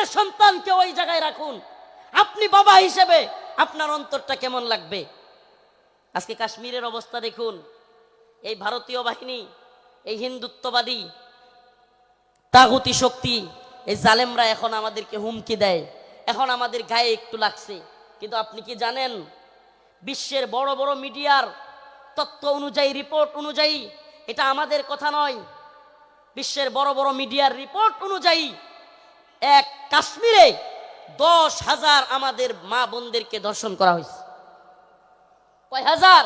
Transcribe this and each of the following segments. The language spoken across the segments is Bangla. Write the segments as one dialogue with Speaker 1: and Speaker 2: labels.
Speaker 1: নিজের সন্তানকে ওই জায়গায় রাখুন, আপনি বাবা হিসেবে আপনার অন্তরটা কেমন লাগবে? আজকে কাশ্মীরের অবস্থা দেখুন। এই ভারতীয় বাহিনী, এই হিন্দুত্ববাদী তাগুতি শক্তি, এই জালেমরা এখন আমাদেরকে হুমকি দেয়, এখন আমাদের গায়ে একটু লাগছে। কিন্তু আপনি কি জানেন, বিশ্বের বড় বড় মিডিয়ার তথ্য অনুযায়ী, রিপোর্ট অনুযায়ী, এটা আমাদের কথা নয়, বিশ্বের বড় বড় মিডিয়ার রিপোর্ট অনুযায়ী এক কাশ্মীরে 10,000 আমাদের মা বোনদেরকে ধর্ষণ করা হয়েছে। কয় হাজার?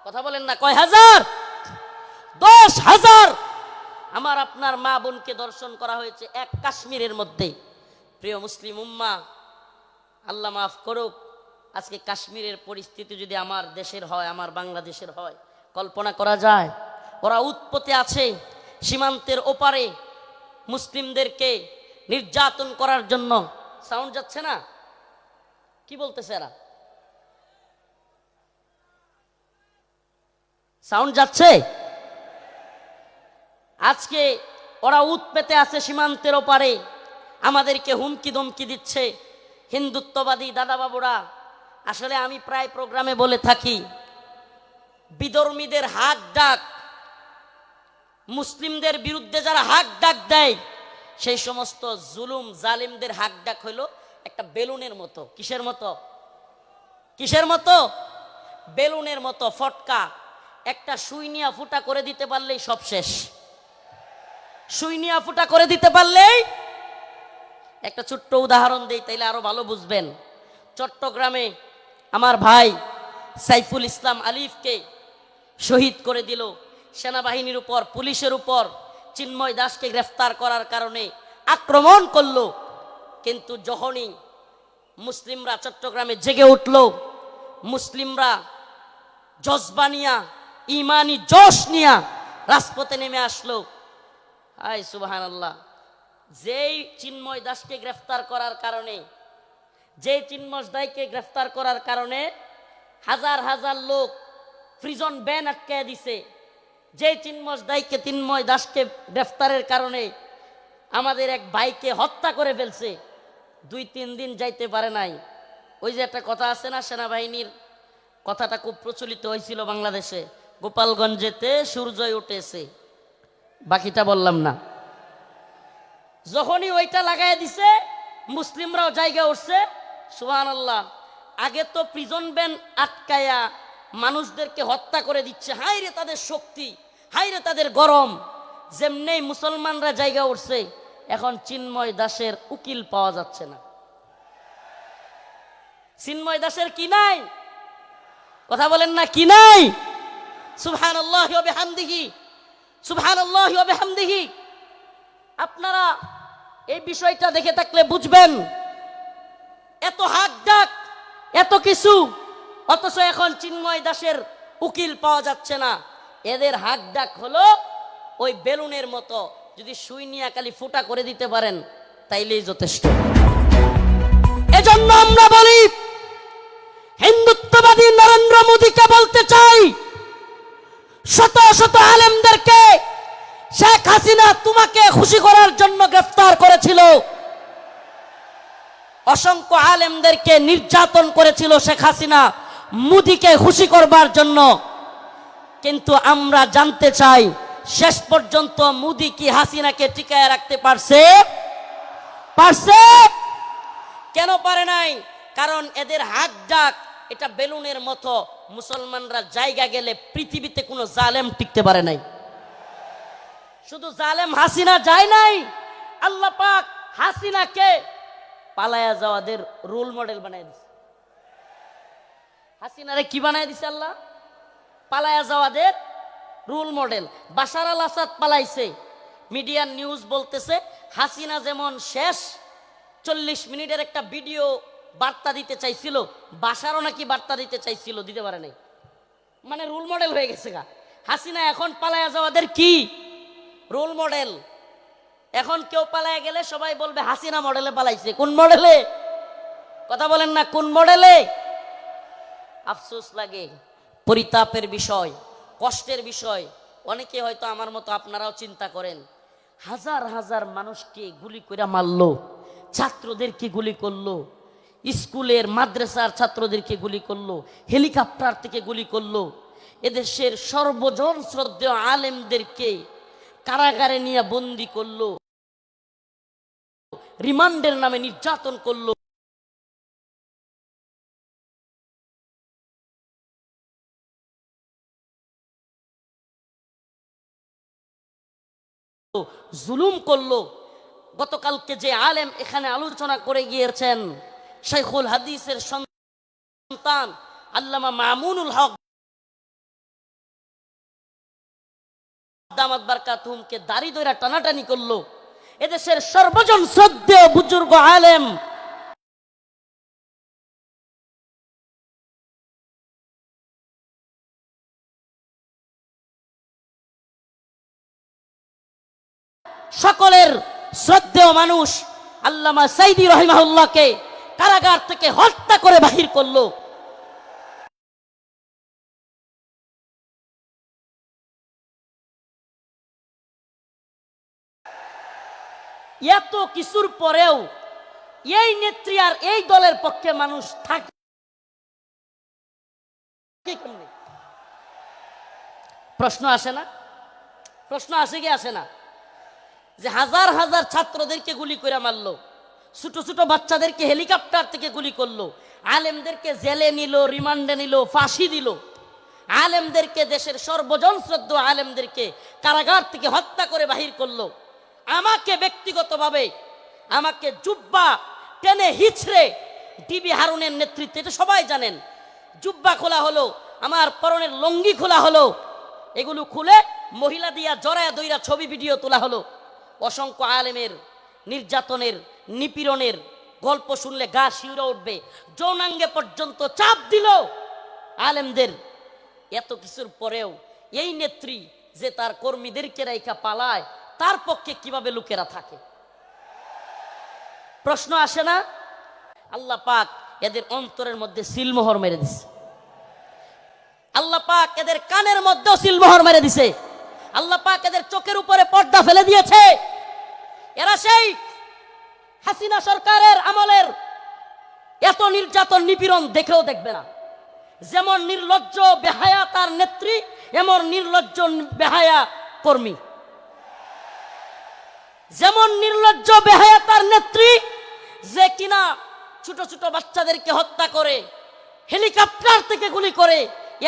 Speaker 1: কথা বলেন না, কয় হাজার? 10,000 আমার আপনার মা বোনকে ধর্ষণ করা হয়েছে এক কাশ্মীরের মধ্যে। প্রিয় মুসলিম উম্মাহ, আল্লাহ মাফ করুক, আজকে কাশ্মীরের পরিস্থিতি যদি আমার দেশের হয়, আমার বাংলাদেশের হয়, কল্পনা করা যায়? ওরা উৎপত্তি আছে সীমান্তের ওপারে মুসলিমদেরকে নির্যাতন করার জন্য। সাউন্ড যাচ্ছে না? কি বলতেছে এরা? সাউন্ড যাচ্ছে? আজকে ওরা উৎপেতে আছে সীমান্তের ওপারে, আমাদেরকে হুমকি ধমকি দিচ্ছে হিন্দুত্ববাদী দাদা বাবুরা। আসলে আমি প্রায় প্রোগ্রামে বলে থাকি, বিধর্মীদের হাক ডাক, মুসলিমদের বিরুদ্ধে যারা হাক ডাক দেয়, সেই সমস্ত জুলুম জালিমদের হাক ডাক হইল একটা বেলুনের মতো। কিসের মতো? কিসের মতো? বেলুনের মতো ফটকা। একটা সুই নিয়া ফুটা করে দিতে পারলেই সব শেষ। সুই নিয়া ফুটা করে দিতে পারলেই। একটা ছোট্ট উদাহরণ দেই, তাইলে আরো ভালো বুঝবেন। চট্টগ্রামে আমার ভাই সাইফুল ইসলাম আলিফকে শহীদ করে দিল সেনাবাহিনীর উপর, পুলিশের উপর। চিন্ময় দাসকে গ্রেফতার করার কারণে আক্রমণ করলো। কিন্তু যখনই মুসলিমরা চট্টগ্রামে জেগে উঠল, মুসলিমরা জজবা নিয়া, ইমানি জোশ নিয়া রাজপথে নেমে আসলো। হায় সুবহানাল্লাহ। যেই চিন্ময় দাসকে গ্রেফতার করার কারণে, যেই চিন্ময় দাসকে গ্রেফতার করার কারণে হাজার হাজার লোক প্রিজন ব্যান আটকায় দিছে, যে চিন্ময় দাসকে গ্রেফতারের কারণে আমাদের এক ভাইকে হত্যা করে ফেলছে, 2-3 দিন যাইতে পারে নাই। ওই যে একটা কথা আছে না, সেনাবাহিনীর কথাটা খুব প্রচলিত হয়েছিল বাংলাদেশে, গোপালগঞ্জেতে সূর্যই উঠেছে, বাকিটা বললাম না। যখনই ওইটা লাগাই দিছে, মুসলিমরাও জায়গা উঠছে। সুবহানাল্লাহ। আগে তো প্রিজন ব্যান আটকায়া মানুষদেরকে হত্যা করে দিচ্ছে, হাই রে তাদের শক্তি, হাই রে তাদের গরম। যেমনি মুসলমানরা জায়গা উঠছে, এখন চিন্ময় দাসের উকিল পাওয়া যাচ্ছে না। চিন্ময় দাসের কি নাই? কথা বলেন না, কি নাই? সুবহানাল্লাহি ওয়া বিহামদিহি, সুবহানাল্লাহি ওয়া বিহামদিহি। আপনারা এই বিষয়টা দেখে থাকলে বুঝবেন, এত হাক ডাক, এত কিছু, অথচ এখন চিন্ময় দাসের উকিল পাওয়া যাচ্ছে না। এদের হাক ডাক হলো ওই বেলুনের মতো, যদি সুই নিয়ে খালি ফুটা করে দিতে পারেন তাইলেই যথেষ্ট। এজন্য আমরা বলি, হিন্দুত্ববাদী নরেন্দ্র মোদীকে বলতে চাই, শত শত আলেমদেরকে শেখ হাসিনা তোমাকে খুশি করার জন্য গ্রেফতার করেছিল, অসংখ্য আলেমদেরকে নির্যাতন করেছিল শেখ হাসিনা মোদীকে খুশি করবার জন্য। কিন্তু আমরা জানতে চাই, শেষ পর্যন্ত মোদী কি হাসিনাকে টিকায় রাখতে পারছে? পারছে? কেন পারে নাই? কারণ এদের হাত ডাক এটা বেলুনের মতো। মুসলমানরা জায়গা গেলে পৃথিবীতে কোনো জালেম টিকতে পারে নাই। শুধু জালেম হাসিনা যায় নাই, আল্লাহ পাক হাসিনাকে পালায়া যাওয়াদের রোল মডেল বানায় দিছে। হাসিনারে কি বানায় দিছে আল্লাহ? পালায়া যাওয়াদের রোল মডেল। বাশার আল আসাদ পালাইছে, মিডিয়ার নিউজ বলতেছে হাসিনা যেমন শেষ 40 মিনিটের একটা ভিডিও বার্তা দিতে চাইছিল, বাশারও নাকি বার্তা দিতে চাইছিল, দিতে পারে নাই। মানে রোল মডেল হয়ে গেছে গা হাসিনা। এখন পালায়া যাওয়াদের কি রোল মডেল। এখন কেউ পালায়া গেলে সবাই বলবে হাসিনা মডেলে পালাইছে। কোন মডেলে? কথা বলেন না, কোন মডেলে? আফসোস লাগে, পরিতাপের বিষয়, কষ্টের বিষয়। অনেকে হয়তো আমার মতো আপনারাও চিন্তা করেন, হাজার হাজার মানুষকে গুলি করে মারলো, ছাত্রদেরকে গুলি করলো, স্কুলের মাদ্রাসার ছাত্রদেরকে গুলি করলো, হেলিকপ্টার থেকে গুলি করলো, এদেশের সর্বজন শ্রদ্ধেয় আলেমদেরকে কারাগারে নিয়ে বন্দি করলো, রিমান্ডের নামে নির্যাতন করলো, জুলুম করলো। গতকালকে যে আলেম এখানে আলোচনা করে গিয়েছেন, শাইখুল হাদিসের সন্তান আল্লামা মামুনুল হক দামাত বারকাতুহুমকে দাড়ি ধরে টানাটানি করলো। এদেশের সর্বজন শ্রদ্ধেয় বুজুর্গ আলেম সকলের শ্রদ্ধেয় মানুষ আল্লামা সাইদি রহিমাহুল্লাহকে কারাগার থেকে হত্যা করে বাহির করলো। এত কিছুর পরেও এই নেত্রী আর এই দলের পক্ষে মানুষ থাকে কেমনে? প্রশ্ন আসে না? প্রশ্ন আসে কি আসে না? যে হাজার হাজার ছাত্রদেরকে গুলি করে মারলো, ছোট ছোট বাচ্চাদেরকে হেলিকপ্টার থেকে গুলি করলো, আলেমদেরকে জেলে নিল, রিমান্ডে নিল, ফাঁসি দিল, আলেমদেরকে দেশের সর্বজন শ্রদ্ধেয় আলেমদেরকে কারাগার থেকে হত্যা করে বাহির করলো। আমাকে ব্যক্তিগতভাবে আমাকে জুব্বা টেনে হিচড়ে ডিবি হারুনের নেতৃত্বে, এটা সবাই জানেন, জুব্বা খোলা হলো, আমার পরনের লঙ্গি খোলা হলো, এগুলো খুলে মহিলা দিয়া জড়ায়া দইরা ছবি ভিডিও তোলা হলো। অসংখ্য আলেমের নির্যাতনের নিপীড়নের গল্প শুনলে গা শিউরে উঠবে, যৌনাঙ্গে পর্যন্ত চাপ দিল আলেমদের। এত কিছুর পরেও এই নেত্রী যে তার কর্মীদেরকে রাইখা পালায়, তার পক্ষে কিভাবে লোকেরা থাকে? প্রশ্ন আসে না? আল্লাহ পাক এদের অন্তরের মধ্যে সিলমোহর মেরে দিছে, আল্লাহ পাক এদের কানের মধ্যেও সিলমোহর মেরে দিছে, আল্লাহ পাক এদের চোখের উপরে পর্দা ফেলে দিয়েছে। এরা সেই হাসিনা সরকারের আমলের এত নির্যাতন নিপীড়ন দেখেও দেখবে না। যেমন নির্লজ্জ বেহায়া তার নেত্রী, এমন নির্লজ্জ বেহায়া কর্মী, যেমন নির্লজ্জ বেহায়া তার নেত্রী, যে কিনা ছোট ছোট বাচ্চাদেরকে হত্যা করে, হেলিকপ্টার থেকে গুলি করে।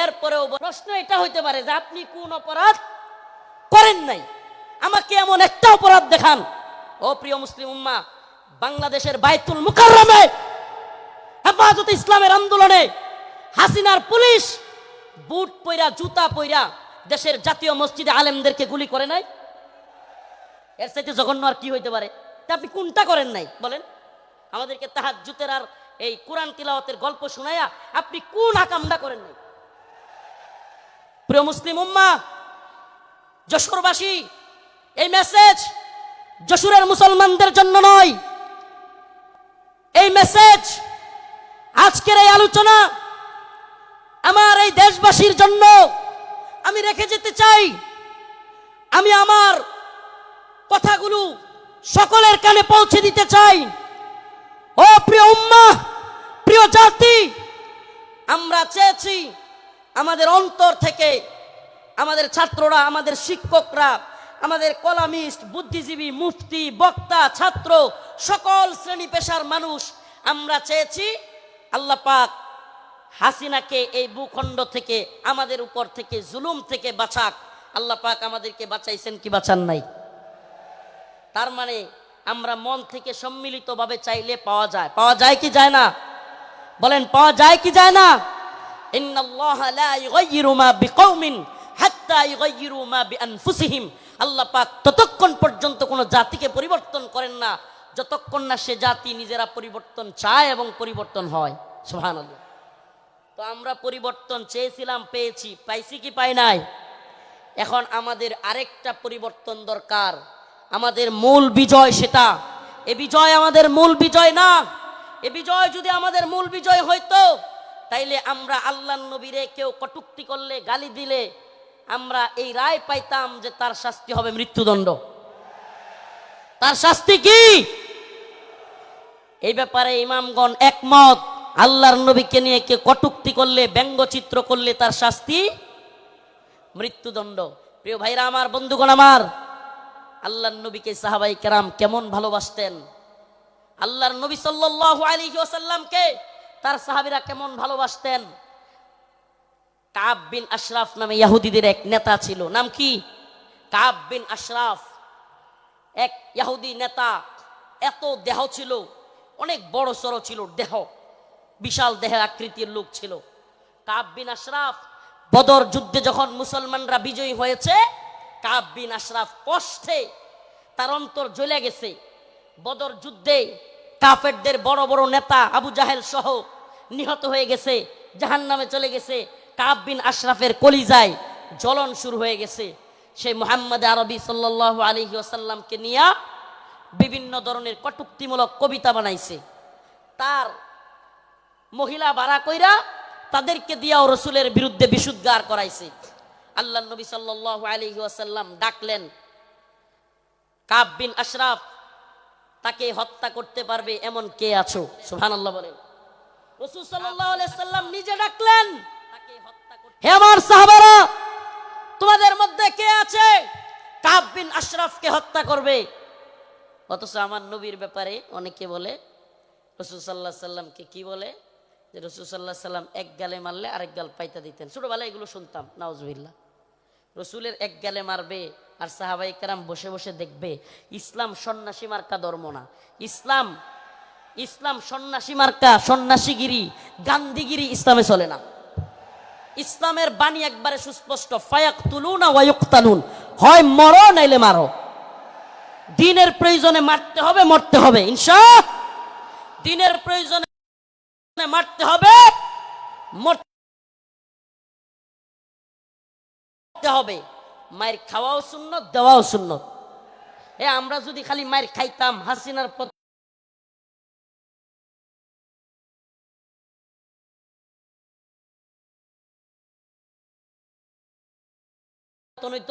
Speaker 1: এরপরেও প্রশ্ন এটা হইতে পারে যে আপনি কোন অপরাধ করেন নাই, আমাকে এমন একটা অপরাধ দেখান। ও প্রিয় মুসলিম উম্মাহ, বাংলাদেশের বাইতুল মুকাররমে হেফাজতে ইসলামের আন্দোলনে হাসিনার পুলিশ বুট পইরা জুতা পইরা দেশের জাতীয় মসজিদে আলেমদেরকে গুলি করে নাই? এর চাইতে জঘন্য আর কি হইতে পারে? আপনি কোনটা করেন নাই বলেন? আমাদেরকে তাহাজ্জুদের আর এই কোরআন তিলাওয়াতের গল্প শোনায়া আপনি কোন আকামটা করেন নাই? প্রিয় মুসলিম উম্মাহ, যশোরবাসী, এই মেসেজ যশোরের মুসলমানদের জন্য নয়, এই মেসেজ আজকের এই আলোচনা আমার এই দেশবাসীর জন্য আমি রেখে যেতে চাই। আমি আমার কথাগুলো সকলের কানে পৌঁছে দিতে চাই। ও প্রিয় উম্মাহ, প্রিয় জাতি, আমরা চেয়েছি আমাদের অন্তর থেকে, আমাদের ছাত্ররা, আমাদের শিক্ষকরা, আমাদের কলামিস্ট, বুদ্ধিজীবী, মুফতি, বক্তা, ছাত্র, সকল শ্রেণী পেশার মানুষ, আমরা চেয়েছি আল্লাহ পাক হাসিনাকে এই ভূখণ্ড থেকে, আমাদের উপর থেকে, জুলুম থেকে বাঁচাক। আল্লাহ পাক আমাদেরকে বাঁচাইছেন কি বাঁচান নাই? তার মানে আমরা মন থেকে সম্মিলিতভাবে চাইলে পাওয়া যায়। পাওয়া যায় কি যায় না? বলেন, পাওয়া যায় কি যায় না? ইন্নাল্লাহা লা ইউগাইয়িরু মা বিকওমিন হাত্তা ইউগাইয়িরু মা বিআনফুসিহিম। আল্লাহ পাক ততক্ষণ পর্যন্ত কোনো জাতিকে পরিবর্তন করেন না যতক্ষণ না সে জাতি নিজেরা পরিবর্তন চায় এবং পরিবর্তন হয়। সুবহানাল্লাহ। তো আমরা পরিবর্তন চেয়েছিলাম, পেয়েছি। পাইছি কি পাই নাই? এখন আমাদের আরেকটা পরিবর্তন দরকার। আমাদের মূল বিজয় সেটা। এ বিজয় আমাদের মূল বিজয় না। এ বিজয় যদি আমাদের মূল বিজয় হইতো, তাইলে আমরা আল্লাহর নবীরে কেউ কটূক্তি করলে, গালি দিলে আমরা এই রায় পাইতাম যে তার শাস্তি হবে মৃত্যুদণ্ড। তার শাস্তি কি? এই ব্যাপারে ইমামগণ একমত, আল্লাহর নবীকে নিয়ে কে কটূক্তি করলে, ব্যঙ্গচিত্র করলে তার শাস্তি মৃত্যুদণ্ড। প্রিয় ভাইরা আমার, বন্ধুগণ আমার, আল্লাহর নবীকে সাহাবাই কেরাম কেমন ভালোবাসতেন, আল্লাহর নবী সাল্লাল্লাহু আলাইহি ওয়াসাল্লামকে তার সাহাবীরা কেমন ভালোবাসতেন। কাব বিন আশরাফ নামে ইহুদিদের এক নেতা ছিল, নাম কি? কাব বিন আশরাফ, এক ইহুদি নেতা। এত দেহ ছিল, অনেক বড় সড়ো ছিল দেহ, বিশাল দেহের আকৃতির লোক ছিল কাব বিন আশরাফ। বদর যুদ্ধে যখন মুসলমানরা বিজয়ী হয়েছে, কাব বিন আশরাফ কষ্টে তার অন্তর জ্বলে গেছে। বদর যুদ্ধে কাফেরদের বড় বড় নেতা আবু জাহেল সহ নিহত হয়ে গেছে, জাহান্নামে চলে গেছে। কাব বিন আশরাফের কলিজায় জ্বলন শুরু হয়ে গেছে। সেই মুহাম্মদ আরবি সাল্লাল্লাহু আলাইহি ওয়াসাল্লামকে নিয়ে বিভিন্ন ধরনের কটূক্তিমূলক কবিতা বানাইছে। তার মহিলা ভাড়া কইরা তাদেরকে দিয়াও রসুলের বিরুদ্ধে বিশুদ্ধার করাইছে। আল্লাহ নবী সাল্লাল্লাহু আলাইহি ওয়াসাল্লাম ডাকলেন, কাব বিন আশরাফ, তাকে হত্যা করতে পারবে এমন কে আছো? সুবহানাল্লাহ বলেন। রাসূল সাল্লাল্লাহু আলাইহি ওয়াসাল্লাম নিজে ডাকলেন, তাকে হত্যা করতে, হে আমার সাহাবারা, তোমাদের মধ্যে কে আছে কাব বিন আশরাফকে হত্যা করবে? অথচ আমার নবীর ব্যাপারে অনেকে বলে, রাসূল সাল্লাল্লাহু আলাইহি সাল্লামকে কি বলে, যে রাসূল সাল্লাল্লাহু আলাইহি সাল্লাম এক গালে মারলে আরেক গাল পাইতা দিতেন। ছোটবেলায় এগুলো শুনতাম, নাউজুবিল্লাহ। রসুলের এক গালে মারবে আর সাহাবাই কেরাম বসে বসে দেখবে। ইসলাম সন্ন্যাসী মার্কা ধর্ম না। ইসলাম সন্ন্যাসী মার্কা, সন্ন্যাসীগিরি, গান্ধীগিরি ইসলামে চলে না। ইসলামের বাণী একবারে সুস্পষ্ট, ফায়াকতুলুনা ওয়া ইউকতালুন, হয় মরো নাইলে মারো। দিনের প্রয়োজনে মারতে হবে, মরতে হবে, ইনশাআল্লাহ। দিনের প্রয়োজনে মারতে হবে, মরতে হবে। মায়ের খাওয়াও সুন্নত, দেওয়াও সুন্নত। আমরা যদি খালি মায়ের খাইতাম, হাসিনার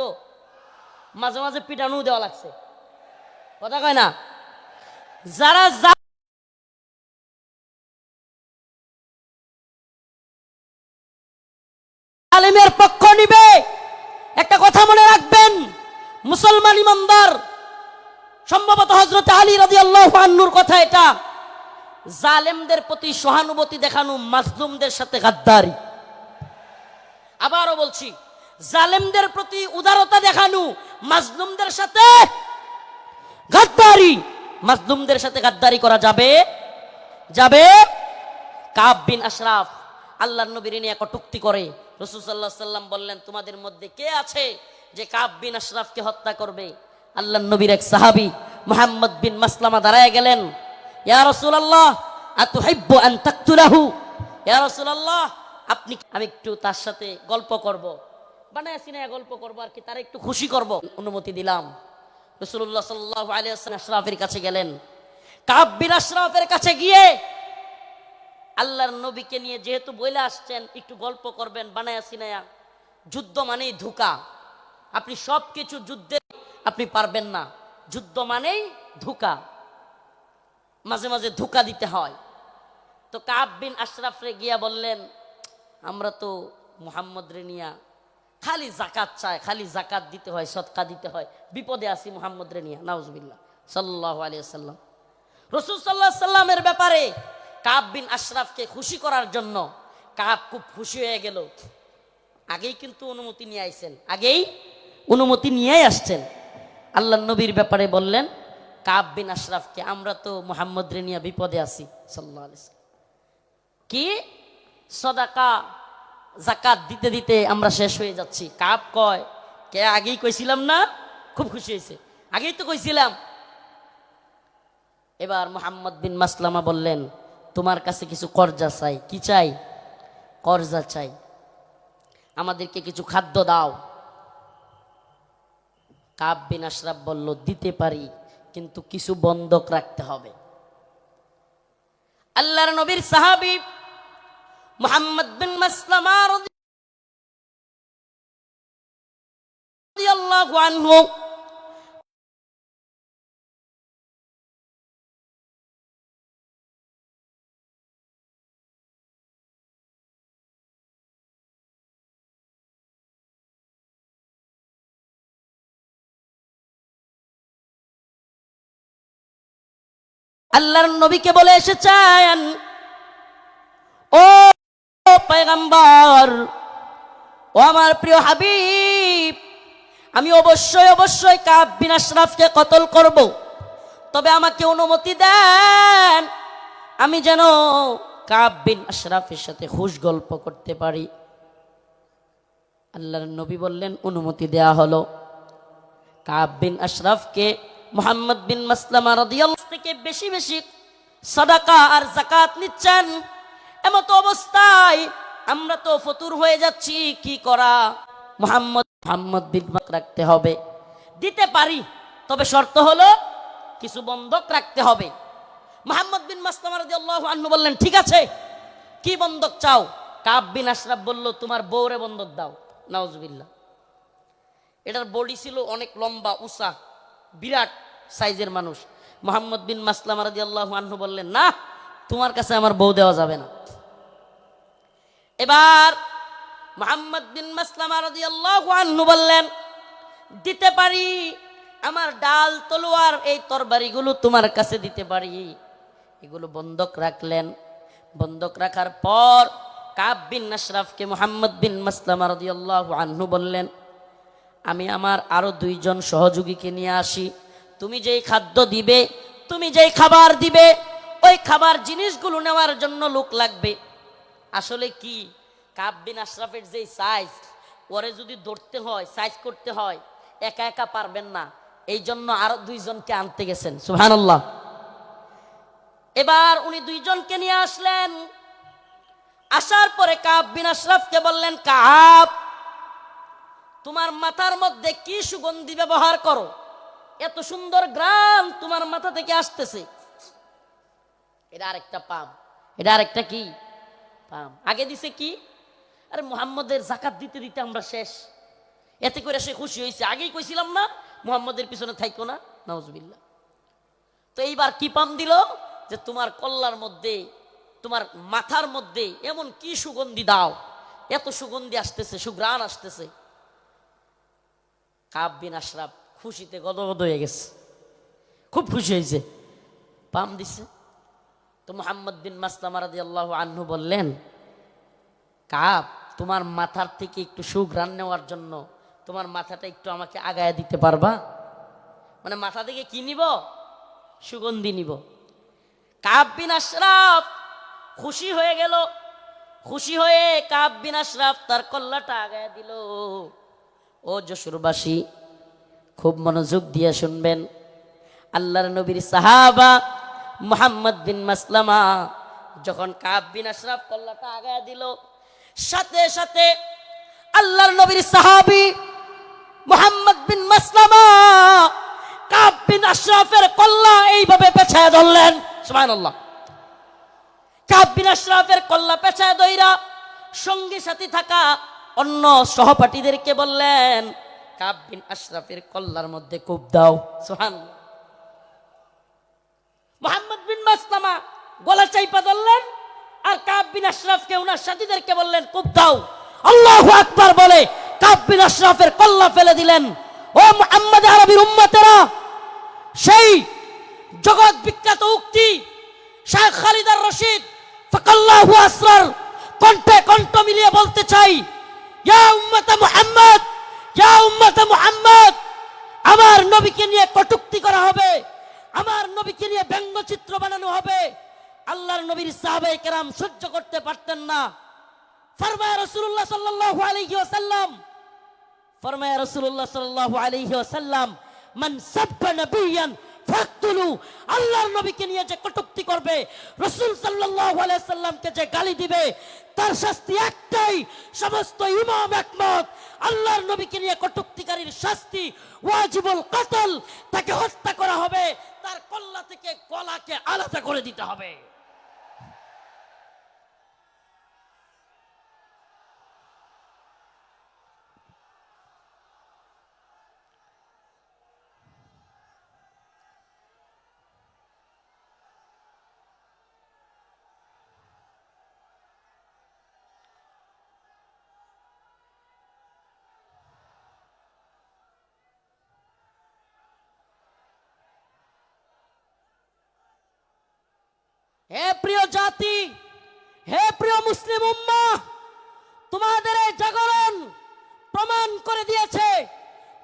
Speaker 1: তো মাঝে মাঝে পিটানো দেওয়া লাগছে, কথা কয় না? যারা জালিমের পক্ষ নিবে, একটা কথা মনে রাখবেন, মুসলমান ইমানদার, সম্ভবত হযরত আলী রাদিয়াল্লাহু আনহুর কথা এটা, জালেমদের প্রতি সহানুভূতি দেখানো মাজলুমদের সাথে গাদ্দারি। আবারও বলছি, জালেমদের প্রতি উদারতা দেখানো মাজলুমদের সাথে গাদ্দারি। মাজলুমদের সাথে গাদ্দারি করা যাবে? কাব বিন আশরাফ আল্লাহর নবীর নিয়ে কটূক্তি করে। রাসূল সাল্লাল্লাহু আলাইহি সাল্লাম বললেন, তোমাদের মধ্যে কে আছে যে কাব বিন আশরাফকে হত্যা করবে? আল্লাহর নবীর এক সাহাবী মুহাম্মদ বিন মাসলামা দাঁড়ায় গেলেন, ইয়া রাসূলুল্লাহ আতুহিব্বু আন তাকতুলাহু, ইয়া রাসূলুল্লাহ, আমি একটু তার সাথে গল্প করব, বানায় সিনায় গল্প করব আর কি, তার একটু খুশি করব। অনুমতি দিলাম। রাসূলুল্লাহ সাল্লাল্লাহু আলাইহি ওয়াসাল্লাম আশরাফের কাছে গেলেন। কাব বিন আশরাফের কাছে গিয়ে আল্লাহর নবীকে নিয়ে যেহেতু বলে আসছেন, একটু গল্প করবেন বানায়া সিনায়া। যুদ্ধ মানেই ধোঁকা, আপনি সব কিছু যুদ্ধে আপনি পারবেন না। যুদ্ধ মানেই ধোঁকা, মাঝে মাঝে ধোঁকা দিতে হয়। তো কাব বিন আশরাফ রে গিয়া বললেন, আমরা তো মুহাম্মদ রে নিয়া খালি জাকাত চায়, খালি জাকাত দিতে হয়, সদকা দিতে হয়, বিপদে আছি মুহাম্মদ রে নিয়া, নাউজুবিল্লাহ সাল্লাল্লাহু আলাইহি ওয়াসাল্লাম। রাসূল সাল্লাল্লাহু আলাইহি সাল্লামের ব্যাপারে কাব বিন আশরাফকে খুশি করার জন্য কাব খুব খুশি হয়ে গেল। আগেই কিন্তু অনুমতি নিয়ে আইছেন, আগেই অনুমতি নিয়েই আসছেন। আল্লাহর নবীর ব্যাপারে বললেন কাব বিন আশরাফকে, আমরা তো মুহাম্মদ রে নিয়ে বিপদে আছি সাল্লাল্লাহু আলাইহি ওয়াসাল্লাম, কি সদাকা জাকাত দিতে দিতে আমরা শেষ হয়ে যাচ্ছি। কাব কয়, কে আগেই কইছিলাম না? খুব খুশি হয়েছে, আগেই তো কইছিলাম। এবার মুহাম্মদ বিন মাসলামা বললেন, তোমার কাছে কিছু কর্জা চাই। কি চাই? কর্জা চাই, আমাদেরকে কিছু খাদ্য দাও। কাব বিন আশরাফ বলল, দিতে পারি, কিন্তু কিছু বন্ধক রাখতে হবে। আল্লাহর নবীর সাহাবী মুহাম্মদ বিন মাসলামা রাদিয়াল্লাহু আনহু আল্লাহর নবীকে বলে এসেছেন, ও পয়গম্বর, ও আমার প্রিয় হাবিব, আমি অবশ্যই অবশ্যই কাব বিন আশরাফকে কতল করব, তবে আমাকে অনুমতি দেন আমি যেন কাব বিন আশরাফের সাথে খুশ গল্প করতে পারি। আল্লাহর নবী বললেন, অনুমতি দেয়া হলো। কাব বিন আশরাফকে মুহাম্মদ বিন মাসলামা রাদিয়াল্লাহু থেকে বেশি বেশি সাদাকা আর যাকাত নিচ্ছেন। এমত অবস্থায় আমরা তো ফতুর হয়ে যাচ্ছি, কি করা? মুহাম্মদ বিন রাখতে হবে। দিতে পারি, তবে শর্ত হলো কিছু বন্ধক রাখতে হবে। মুহাম্মদ বিন মাসলামা রাদিয়াল্লাহু আনহু বললেন, ঠিক আছে, কি বন্ধক চাও? কাব বিন আশরাফ বলল, তোমার বউরে বন্ধক দাও। নাউজুবিল্লাহ। এটার বডি ছিল অনেক লম্বা উঁচা, বিরাট সাইজের মানুষ। মুহাম্মদ বিন মাসলামা রাদিয়াল্লাহু আনহু বললেন, না, তোমার কাছে আমার বউ দেওয়া যাবে না। এবার মুহাম্মদ বিন মাসলামা রাদিয়াল্লাহু আনহু বললেন, দিতে পারি, আমার ডাল তলোয়ার এই তরবারিগুলো তোমার কাছে দিতে পারি। এগুলো বন্ধক রাখলেন। বন্ধক রাখার পর কাব বিন আশরাফকে মুহাম্মদ বিন মাসলামা রাদিয়াল্লাহু আনহু বললেন, আমি আমার আরো 2 জন সহযোগীকে নিয়ে আসি। তুমি যেই খাদ্য দিবে, তুমি যেই খাবার দিবে, ওই খাবার জিনিসগুলো নেওয়ার জন্য লোক লাগবে। আসলে কি, কাব বিন আশরাফের যেই সাইজ, ওরে যদি ধরতে হয়, সাইজ করতে হয়, একা একা পারবেন না। এই জন্য আরো 2 জনকে আনতে গেছেন। সুবহানাল্লাহ। এবার উনি 2 জনকে নিয়ে আসলেন। আসার পরে কাব বিন আশরাফকে বললেন, কাব, তোমার মাথার মধ্যে কি সুগন্ধি ব্যবহার করো? এত সুন্দর গ্রাম তোমার মাথা থেকে আসতেছে। এটা আরেকটা পাম, এটা আরেকটা কি পাম। আগে দিছে কি, আরে মুহাম্মদের যাকাত দিতে দিতে আমরা শেষ। এতে করে সে খুশি হয়েছে। আগেই কইছিলাম না মুহাম্মদের পিছনে থাইকো না। নাউজুবিল্লাহ। তো এইবার কি পাম দিল, যে তোমার কল্লার মধ্যে, তোমার মাথার মধ্যে এমন কি সুগন্ধি দাও, এত সুগন্ধি আসতেছে, সুঘ্রাণ আসতেছে। কাব বিন আশরাফ খুশিতে গদগদ হয়ে গেছে, খুব খুশি হয়েছে, পাম দিছে। তো মুহাম্মদ বিন মাসলামা রাদিয়াল্লাহু আনহু বললেন, কাব, তোমার মাথার থেকে একটু সুঘ্রাণ নেওয়ার জন্য তোমার মাথাটা একটু আমাকে আগায় দিতে পারবা? মানে মাথা থেকে কি নিব? সুগন্ধি নিব। কাব বিন আশরাফ খুশি হয়ে গেল। খুশি হয়ে কাব বিন আশরাফ তার কল্লাটা আগায় দিল। ও যশোরবাসী, খুব মনোযোগ দিয়ে শুনবেন। আল্লাহর নবীর সাহাবা মুহাম্মদ বিন মাসলামা যখন কাব বিন আশরাফ কল্লাটা আগায় দিল, সাথে সাথে আল্লাহর নবীর সাহাবী মুহাম্মদ বিন মাসলামা কাব বিন আশরাফের কল্লা এইভাবে পেছায় ধরলেন। সুবহানাল্লাহ। কাব বিন আশরাফের কল্লা পেছায় ধইরা সঙ্গী সাথী থাকা অন্য সহপাঠীদেরকে বললেন, কাব বিন আশরাফের কল্লার মধ্যে কূপ দাও। সুবহানাল্লাহ। মুহাম্মদ বিন মাসলামা গলা চাইপা ধরলেন, আর কাব বিন আশরাফকে ওনার সাথীদেরকে বললেন, কূপ দাও। আল্লাহু আকবার বলে কাব বিন আশরাফের কল্লা ফেলে দিলেন। ও মুহাম্মদ আরবির উম্মতেরা, সেই জগৎ বিখ্যাত উক্তি শাইখ খালিদ আর রশিদ ফাকাল্লাহু আসরার কণ্ঠে কণ্ঠ মিলিয়ে বলতে চাই, ইয়া উম্মত মুহাম্মদ, ইয়া উম্মত মুহাম্মদ, আমার নবীকে নিয়ে কটূক্তি করা হবে, আমার নবীকে নিয়ে ব্যঙ্গচিত্র বানানো হবে। আল্লাহর নবীর সাহাবায়ে কেরাম সহ্য করতে পারতেন না। ফরমায় রাসূলুল্লাহ সাল্লাল্লাহু আলাইহি ওয়াসাল্লাম, ফরমায় রাসূলুল্লাহ সাল্লাল্লাহু আলাইহি ওয়াসাল্লাম, মান সাব্বা নাবিয়ান ফাকতুলু, আল্লাহর নবীকে নিয়ে যে কটূক্তি করবে, রাসূল সাল্লাল্লাহু আলাইহি ওয়াসাল্লামকে যে গালি দিবে, তার শাস্তি একটাই। সমস্ত ইমাম একমত, আল্লাহর নবীকে নিয়ে কটূক্তিকারীর শাস্তি ওয়াজিবুল কতল, তাকে হত্যা করা হবে, তার কল্লা থেকে গলাকে আলাদা করে দিতে হবে। হে প্রিয় জাতি, হে প্রিয় মুসলিম উম্মাহ, তোমাদের এই জাগরণ প্রমাণ করে দিয়েছে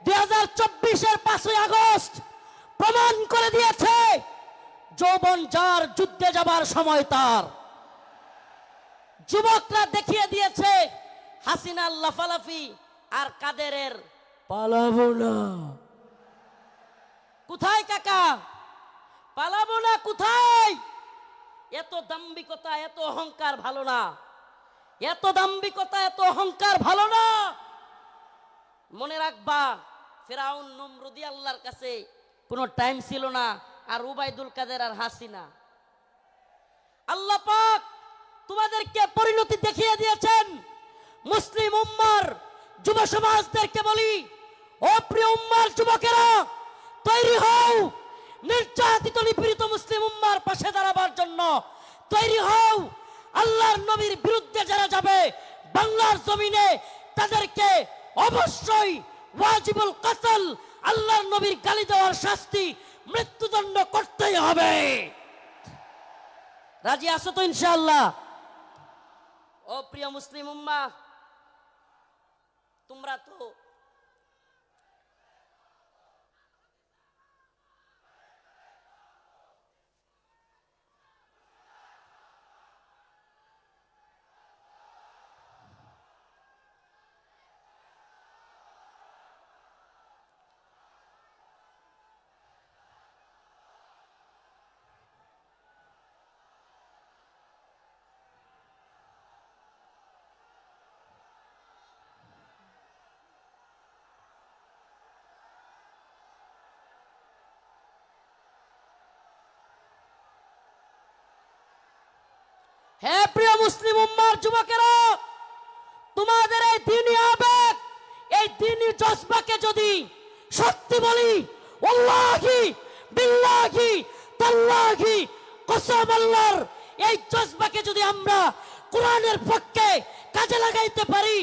Speaker 1: 2024-এর 5ই আগস্ট প্রমাণ করে দিয়েছে যৌবন যার যুদ্ধে যাবার সময় তার। যুবকরা দেখিয়ে দিয়েছে হাসিনার লাফালাফি আর কাদেরের পালাবো না। কোথায় কাকা? পালাবো না কোথায়? এত দাম্ভিকতা, এত অহংকার ভালো না। এত দাম্ভিকতা, এত অহংকার ভালো না। মনে রাখবা, ফেরাউন নমরুদি আল্লাহর কাছে কোনো টাইম ছিল না, আর উবাইদুল কাদের আর হাসিনা। আল্লাহ পাক তোমাদেরকে পরিণতি দেখিয়ে দিয়েছেন। মুসলিম উম্মার যুব সমাজদেরকে বলি, ও প্রিয় উম্মার যুবকেরা, তৈরি হও নির্যাতিত নিপীড়িত মুসলিম উম্মার পাশে দাঁড়াবার জন্য। তৈরি হও আল্লাহর নবীর বিরুদ্ধে যারা যাবে বাংলার জমিনে, তাদেরকে অবশ্যই ওয়াজিবুল কতল, আল্লাহর নবীর গালি দেওয়ার শাস্তি, মৃত্যুদণ্ড করতেই হবে। রাজি আছো তো ইনশাআল্লাহ? ও প্রিয় মুসলিম উম্মাহ, তোমরা তো হে প্রিয় মুসলিম উম্মার যুবকেরা, তোমাদের এই দ্বীনি আবেগ, এই দ্বীনি জজবাকে যদি সত্যি বলি, ওয়াল্লাহি বিল্লাহি তাল্লাহি কসম আল্লাহর, এই জজবাকে যদি আমরা কোরআনের পক্ষে কাজে লাগাইতে পারি,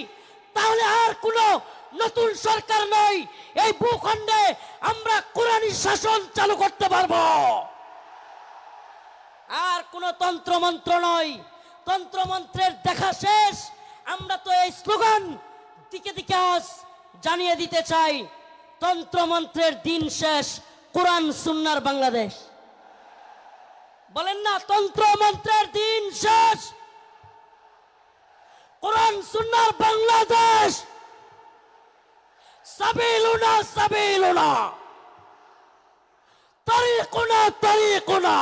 Speaker 1: তাহলে আর কোনো নতুন সরকার নয়, এই ভূখণ্ডে আমরা কোরআনী শাসন চালু করতে পারবো। আর কোন তন্ত্রমন্ত্র নয়। তন্ত্রমন্ত্রের দেখা শেষ। আমরা তো এই স্লোগান দিকে দিকে আজ জানিয়ে দিতে চাই, তন্ত্রমন্ত্রের দিন শেষ, কোরআন সুন্নাহর বাংলাদেশ। বলেন না, তন্ত্রমন্ত্রের দিন শেষ, কোরআন সুন্নাহর বাংলাদেশ। সাবিলুনা সাবিলুনা, তারিকুনা তারিকুনা।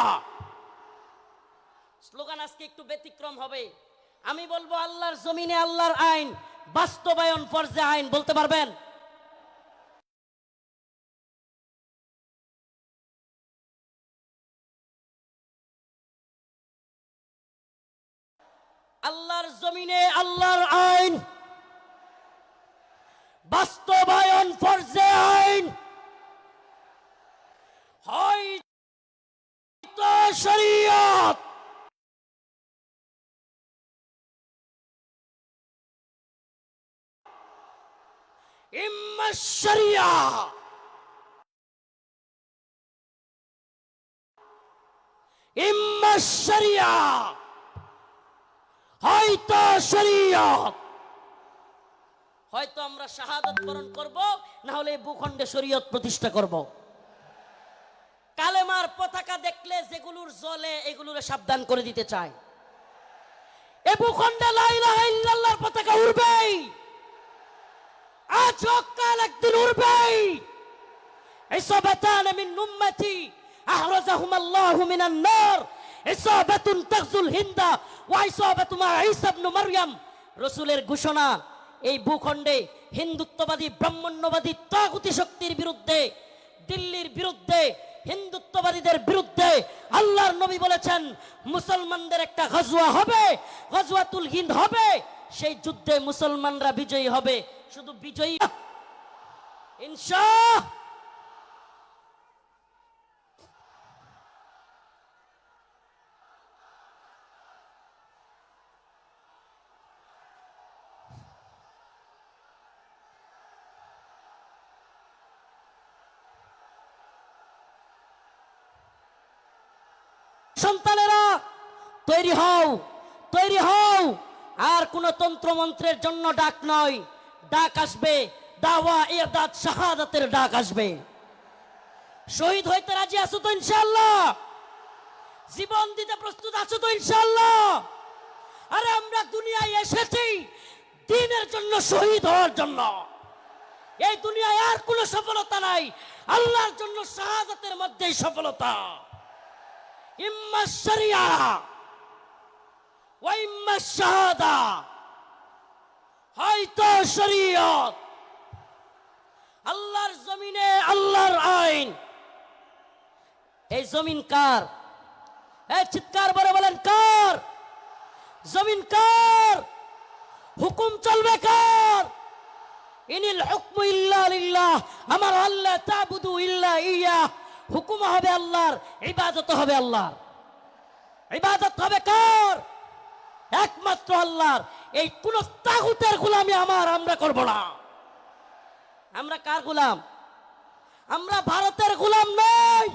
Speaker 1: স্লোগান আজকে একটু ব্যতিক্রম হবে। আমি বলবো, আল্লাহর জমিনে আল্লাহর আইন বাস্তবায়ন ফরজে আইন। বলতে পারবেন? আল্লাহর জমিনে আল্লাহর আইন বাস্তবায়ন ফরজে আইন। হয়তো শরীয়ত, ইম্মা শরিয়া, ইম্মা শরিয়া, হয়তো শরীয়ত। হয়তো আমরা শাহাদাত বরণ করব, না হলে ভূখণ্ডে শরীয়ত প্রতিষ্ঠা করব। কালেমার পতাকা দেখলে যেগুলোর জ্বলে, এগুলোরে সাবধান করে দিতে চাই। এ ভূখণ্ডে লা ইলাহা ইল্লাল্লাহর পতাকা উড়বেই, আজ হোক কাল একদিন উড়বেই। ইসাবাতান মিন উম্মতি আহরাজাহুম আল্লাহু মিনান নার, ইসাবাতুন তাগজুল হিন্দা ওয়া ইসাবাতু মা ঈসা ইবনে মারইয়াম। রাসূলের ঘোষণা, এই ভূখণ্ডে হিন্দুত্ববাদী ব্রাহ্মণ্যবাদী তাগুতি শক্তির বিরুদ্ধে, দিল্লির বিরুদ্ধে, হিন্দুত্ববাদীদের বিরুদ্ধে আল্লাহর নবী বলেছেন, মুসলমানদের একটা গজওয়া হবে, গজওয়াতুল হিন্দ হবে। সেই যুদ্ধে মুসলমানরা বিজয়ী হবে। শুধু বিজয়ী ইনশাআল্লাহ। সন্তানেরা তৈরি হও, তৈরি হও। আর কোন তন্ত্রমন্ত্রের জন্য ডাক নয়, ডাক আসবে দাওয়া ইরদাদ শাহাদাতের ডাক আসবে। শহীদ হইতে রাজি আছো তো ইনশাআল্লাহ? জীবন দিতে প্রস্তুত আছো তো ইনশাআল্লাহ? আরে আমরা দুনিয়ায় এসেছি দ্বীনের জন্য, শহীদ হওয়ার জন্য। এই দুনিয়ায় আর কোনো সফলতা নাই, আল্লাহর জন্য শাহাদাতের মধ্যেই সফলতা। ইম্মা শরিয়া ওয়া ইম্মা শাহাদা, হয়তো শরীয়ত। আল্লাহর জমিনে আল্লাহর আইন। এই জমিন কার? এই চিৎকার করে বলেন কার? জমিন কার? হুকুম চলবে কার? ইনিল হুকমু ইল্লা লিল্লাহ, আমার আল্লাহ তাবুদু ইল্লা ইয়া। হুকুম হবে আল্লাহর, ইবাদত হবে আল্লাহর। ইবাদত হবে কার? একমাত্র আল্লাহর। এই কোন তাগুতের গোলামি আমরা করব না। আমরা কার গোলাম? আমরা ভারতের গোলাম নই,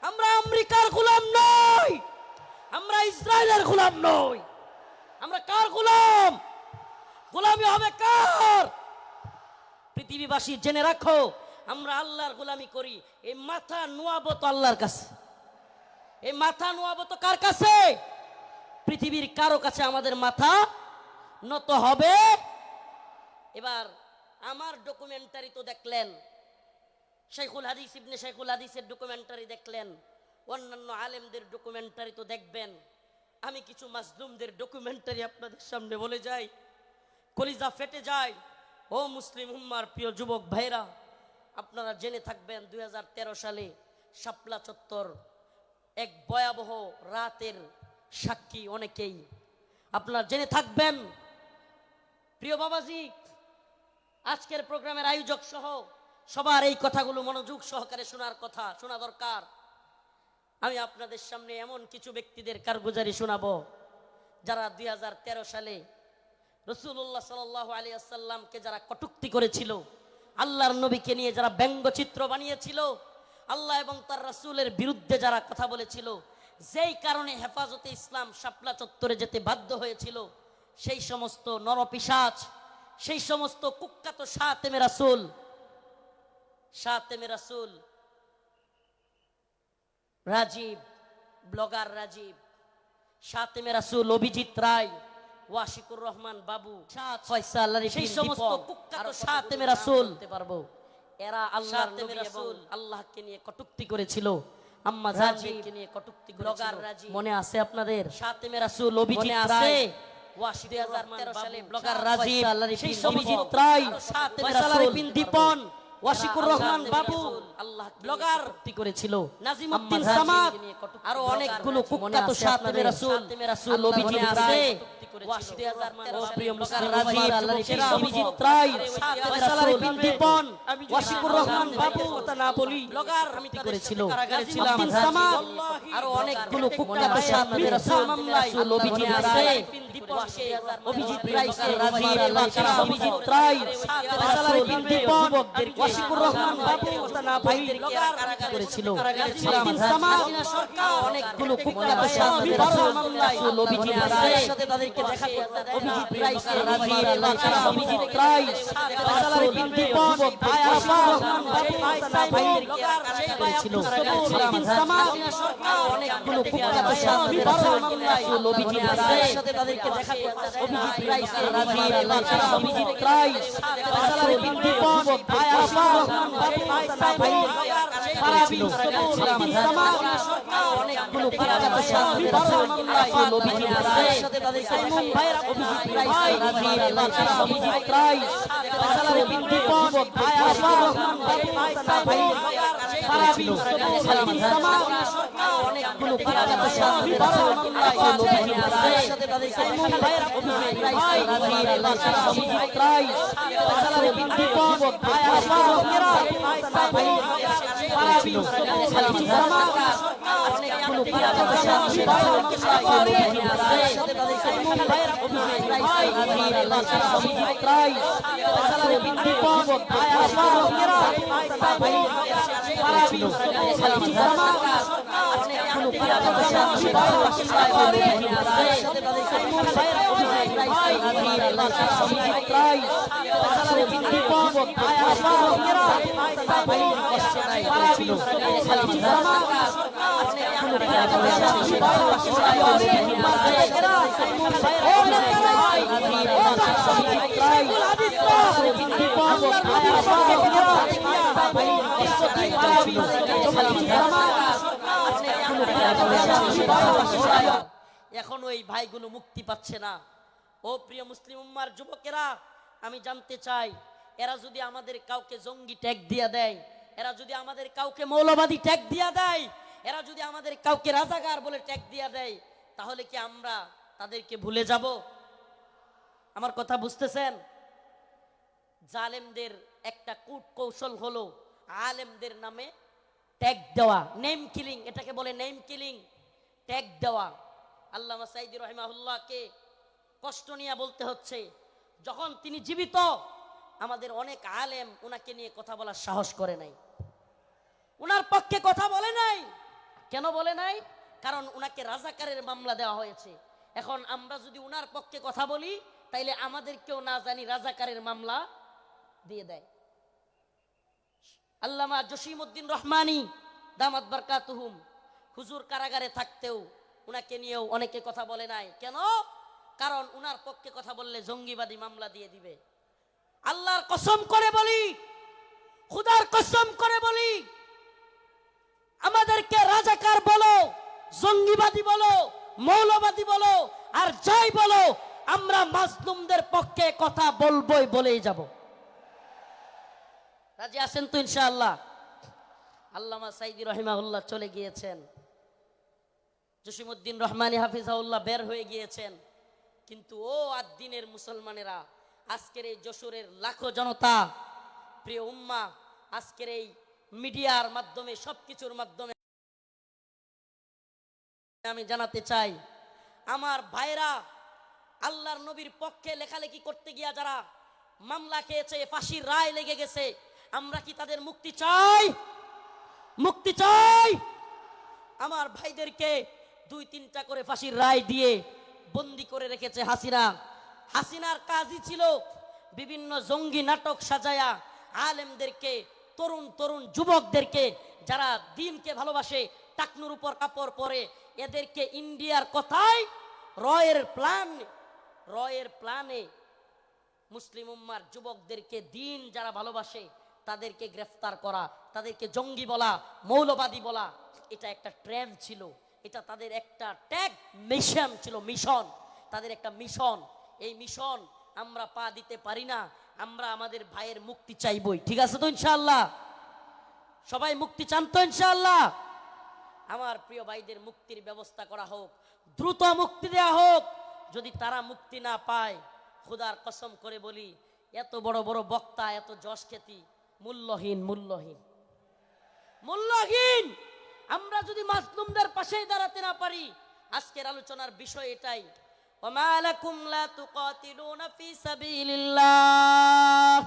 Speaker 1: আমরা আমেরিকার গোলাম নই, আমরা ইসরায়েলের গোলাম নই। আমরা কার গোলাম? গোলামি হবে কার? পৃথিবীবাসী জেনে রাখো, আমরা আল্লাহর গোলামি করি। এই মাথা নোয়াবো তো আল্লাহর কাছে। এই মাথা নোয়াবো তো কার কাছে? পৃথিবীর কারো কাছে আমাদের মাথা নত হবে। এবার আমার ডকুমেন্টারি তো দেখলেন, শেখুল হাদিস ইবনে শেখুল হাদিসের ডকুমেন্টারি দেখলেন, অন্যান্য আলেমদের ডকুমেন্টারি তো দেখবেন। আমি কিছু মাজলুমদের ডকুমেন্টারি আপনাদের সামনে বলে যাই, কলিজা ফেটে যায়। ও মুসলিম উম্মার প্রিয় যুবক ভাইরা, আপনারা জেনে থাকবেন 2013 সালে শাপলা চত্বর এক ভয়াবহ রাতের সাক্ষী অনেকেই। আপনারা জেনে থাকবেন। প্রিয় বাবাজি, আজকের প্রোগ্রামের আয়োজক সহ সবার এই কথাগুলো মনোযোগ সহকারে শোনা দরকার। আমি আপনাদের সামনে এমন কিছু ব্যক্তিদের কারগুজারি শোনাবো যারা 2013 সালে রাসূলুল্লাহ সাল্লাল্লাহু আলাইহি ওয়াসাল্লামকে যারা কটূক্তি করেছিল, আল্লাহর নবীকে নিয়ে যারা ব্যঙ্গচিত্র বানিয়েছিল, আল্লাহ এবং তার রাসূলের বিরুদ্ধে যারা কথা বলেছিল, যেই কারণে হেফাজতে ইসলাম শাপলা চত্বরে যেতে বাধ্য হয়েছিল, সেই সমস্ত নরপিশাচ, সেই সমস্ত কুখ্যাত শাতেমে রাসূল রাজীব, ব্লগার রাজীব, শাতেমে রাসূল অভিজিৎ রায়, ওয়াশিকুর রহমান বাবু, ফয়সাল, সেই সমস্ত কুখ্যাত শাতেমে রাসূল পারবো, এরা আল্লাহর নবী এবং আল্লাহকে নিয়ে কটূক্তি করেছিল। আম্মা জানকে নিয়ে কটূক্তি ব্লগার রাজীব, মনে আছে আপনাদের? শাতেমে রাসূল অভিজিৎ রায়, 2013 সালে ব্লগার রাজীব, সেই অভিজিৎ রায়, ফয়সাল বিন দীপন, ওয়াশিকুর রহমান বাবু, আল্লাহ ব্লগার কটূক্তি করেছিল। নাজিমউদ্দিন সামাদ, আরো অনেকগুলো কুখ্যাত শাতেমে রাসূল অভিজিৎ রায়, 2013 প্রিয় মুসলিম রাজীব, অভিজিৎ রায়, ফয়সাল বিন দীপন, ওয়াশিকুর রহমান বাবু, কথা না বলি ব্লগার কটূক্তি করেছিল। নাজিমউদ্দিন সামাদ, আরো অনেকগুলো কুখ্যাত শাতেমে রাসূল অভিজিৎ রায়, অভিজিৎ রায়, রাজীব, অভিজিৎ রায়, ফয়সাল বিন দীপন, ওয়াশিকুর রহমান বাবু, কথা না বলি ব্লগার করেছিল। নাজিমউদ্দিন সামাদ, অনেকগুলো কুখ্যাত শাতেমে রাসূল অভিজিৎ রায়, সাথে তাদেরকে দেখা অভিজিৎ রায়, রাজীব, অভিজিৎ রায়, ফয়সাল বিন দীপন, ওয়াশিকুর রহমান বাবু, কথা না বলি ব্লগার করেছিল। নাজিমউদ্দিন সামাদ, অনেকগুলো কুখ্যাত শাতেমে রাসূল অভিজিৎ রায়, সাথে তাদেরকে দেখা অভিজিৎ রায়, রাজীব, অভিজিৎ রায়, ফয়সাল বিন দীপন, ওয়াশিকুর রহমান বাবু, কথা না বলি পারাবি, নাজিমউদ্দিন সামাদ, অনেকগুলো কুখ্যাত শাতেমে রাসূল অভিজিৎ রায়, সাথে তাদেরকে দেখা অভিজিৎ রায়, রাজীব, অভিজিৎ রায়, ফয়সাল বিন দীপন, ওয়াশিকুর রহমান বাবু, কথা না বলি পারাবি, নাজিমউদ্দিন সামাদ, অনেকগুলো কুখ্যাত শাতেমে রাসূল অভিজিৎ রায়, সাথে তাদেরকে দেখা অভিজিৎ রায়, রাজীব, অভিজিৎ রায়, ফয়সাল বিন দীপন, ওয়াশিকুর রহমান বাবু, কথা না বলি পারাবি, নাজিমউদ্দিন সামাদ, অনেকগুলো কুখ্যাত শাতেমে রাসূল অভিজিৎ রায়, সাথে তাদেরকে দেখা অভিজিৎ রায়, রাজীব, অভিজিৎ রায়, ফয়সাল বিন দীপন, ওয়াশিকুর রহমান বাবু, কথা না বলি পারাবি, নাজিমউদ্দিন সামাদ, অনেকগুলো কুখ্যাত শাতেমে এখন ওই ভাইগুলো মুক্তি পাচ্ছে না। ও প্রিয় মুসলিম উম্মার যুবকেরা, আমি জানতে চাই, এরা যদি আমাদের কাউকে জঙ্গি ট্যাগ দিয়া দেয়, এরা যদি আমাদের কাউকে মৌলবাদী ট্যাগ দিয়া দেয়, এরা যদি আমাদের কাউকে রাজাকার বলে ট্যাগ দিয়া দেয়, তাহলে কি আমরা তাদেরকে ভুলে যাব? আমার কথা বুঝতেছেন? জালেমদের একটা কূট কৌশল হলো আলেমদের নামে ট্যাগ দেওয়া, নেম কিলিং, এটাকে বলে নেম কিলিং, ট্যাগ দেওয়া। আল্লামা সাঈদী রাহিমাহুল্লাহকে কষ্ট নিয়ে বলতে হচ্ছে, যখন তিনি জীবিত আমাদের অনেক আলেম ওনাকে নিয়ে কথা বলার সাহস করে নাই, ওনার পক্ষে কথা বলে নাই। কেন বলে নাই? কারণ ওনাকে রাজাকারের মামলা দেওয়া হয়েছে। এখন আমরা যদি ওনার পক্ষে কথা বলি, তাইলে আমাদেরকেও না জানি রাজাকারের মামলা দিয়ে দেয়। আল্লামা জসিমউদ্দিন রহমানী দামাত বারকাতুহুম হুজুর কারাগারে থাকতেও উনাকে নিয়েও অনেকে কথা বলে নাই। কেন? কারণ উনার পক্ষে কথা বললে জঙ্গিবাদী মামলা দিয়ে দিবে। আল্লাহর কসম করে বলি, খুদার কসম করে বলি, আমাদেরকে রাজাকার বলো, জঙ্গিবাদী বলো, মৌলবাদী বলো, আর যাই বলো, আমরা মাজলুমদের পক্ষে কথা বলবোই, বলেই যাব। রাজি আছেন তো ইনশাআল্লাহ? আল্লামা সাঈদী রাহিমাহুল্লাহ চলে গিয়েছেন, জসিমউদ্দিন রহমানী হাফিজাহুল্লাহ বের হয়ে গিয়েছেন, কিন্তু ও আদ-দ্বীনের মুসলমানেরা, আজকের এই যশোরের লাখো জনতা, প্রিয় উম্মাহ, আজকের এই মিডিয়ার মাধ্যমে, সবকিছুর মাধ্যমে আমি জানাতে চাই, আমার ভাইরা আল্লাহর নবীর পক্ষে লেখালেখি করতে গিয়া যারা মামলা খেয়েছে, ফাঁসির রায় লেগে গেছে, আমরা কি তাদের মুক্তি চাই? মুক্তি চাই। আমার ভাইদেরকে 2-3টা করে ফাঁসির রায় দিয়ে বন্দি করে রেখেছে হাসিনা। হাসিনার কাজই ছিল বিভিন্ন জঙ্গি নাটক সাজায়া আলেমদেরকে, তরুণ তরুণ যুবকদেরকে যারা দ্বীনকে ভালোবাসে, টাকনুর উপর কাপড় পরে, এদেরকে ইন্ডিয়ার কথায় রয়ের প্ল্যানে মুসলিম উম্মার যুবকদেরকে, দ্বীন যারা ভালোবাসে তাদেরকে গ্রেফতার করা, তাদেরকে জঙ্গি বলা, মৌলবাদী বলা, এটা একটা ট্রেন্ড ছিল, এটা তাদের একটা ট্যাগ মিশন ছিল, মিশন, তাদের একটা মিশন। এই মিশন আমরা পা দিতে পারি না। আমরা আমাদের ভাইয়ের মুক্তি চাইবই, ঠিক আছে তো ইনশাআল্লাহ? সবাই মুক্তি চান তো ইনশাআল্লাহ? আমার প্রিয় ভাইদের মুক্তির ব্যবস্থা করা হোক, দ্রুত মুক্তি দেয়া হোক। যদি তারা মুক্তি না পায়, খুদার কসম করে বলি, এত বড় বড় বক্তা, এত যশ খ্যাতি মূল্যহীন, মূল্যহীন, মূল্যহীন। আমরা যদি মাজলুমদের পাশে দাঁড়াতে না পারি, আজকের আলোচনার বিষয় এটাই, ওমা লাকুম লা তুকাতিলুনা ফি সাবিলিল্লাহ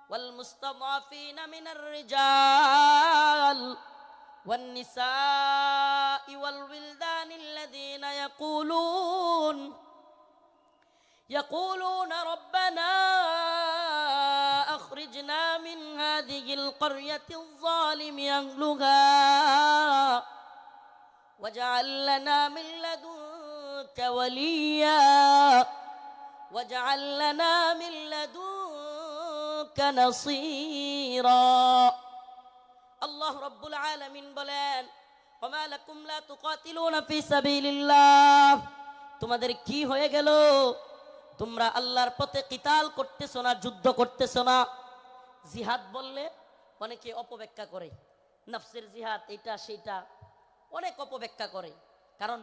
Speaker 1: ওয়াল মুস্তাদাফিনা মিনার রিজাল ওয়ান নিসাই ওয়াল উইলদানিল্লাযীনা يقولون ربنا أخرجنا من هذه القرية الظالم أهلها واجعل لنا من لدنك وليا واجعل لنا من لدنك نصيرا الله رب العالمين বলেন, وما لكم لا تقاتلون في سبيل الله, তোমাদের কি হয়ে গেল? তোমরা আল্লাহর পথে কিতাল করতেছো না, যুদ্ধ করতেছো না। জিহাদ বললে অনেকে অপব্যাখ্যা করে, নফসের জিহাদ, এটা সেটা অনেক অপব্যাখ্যা করে। কারণ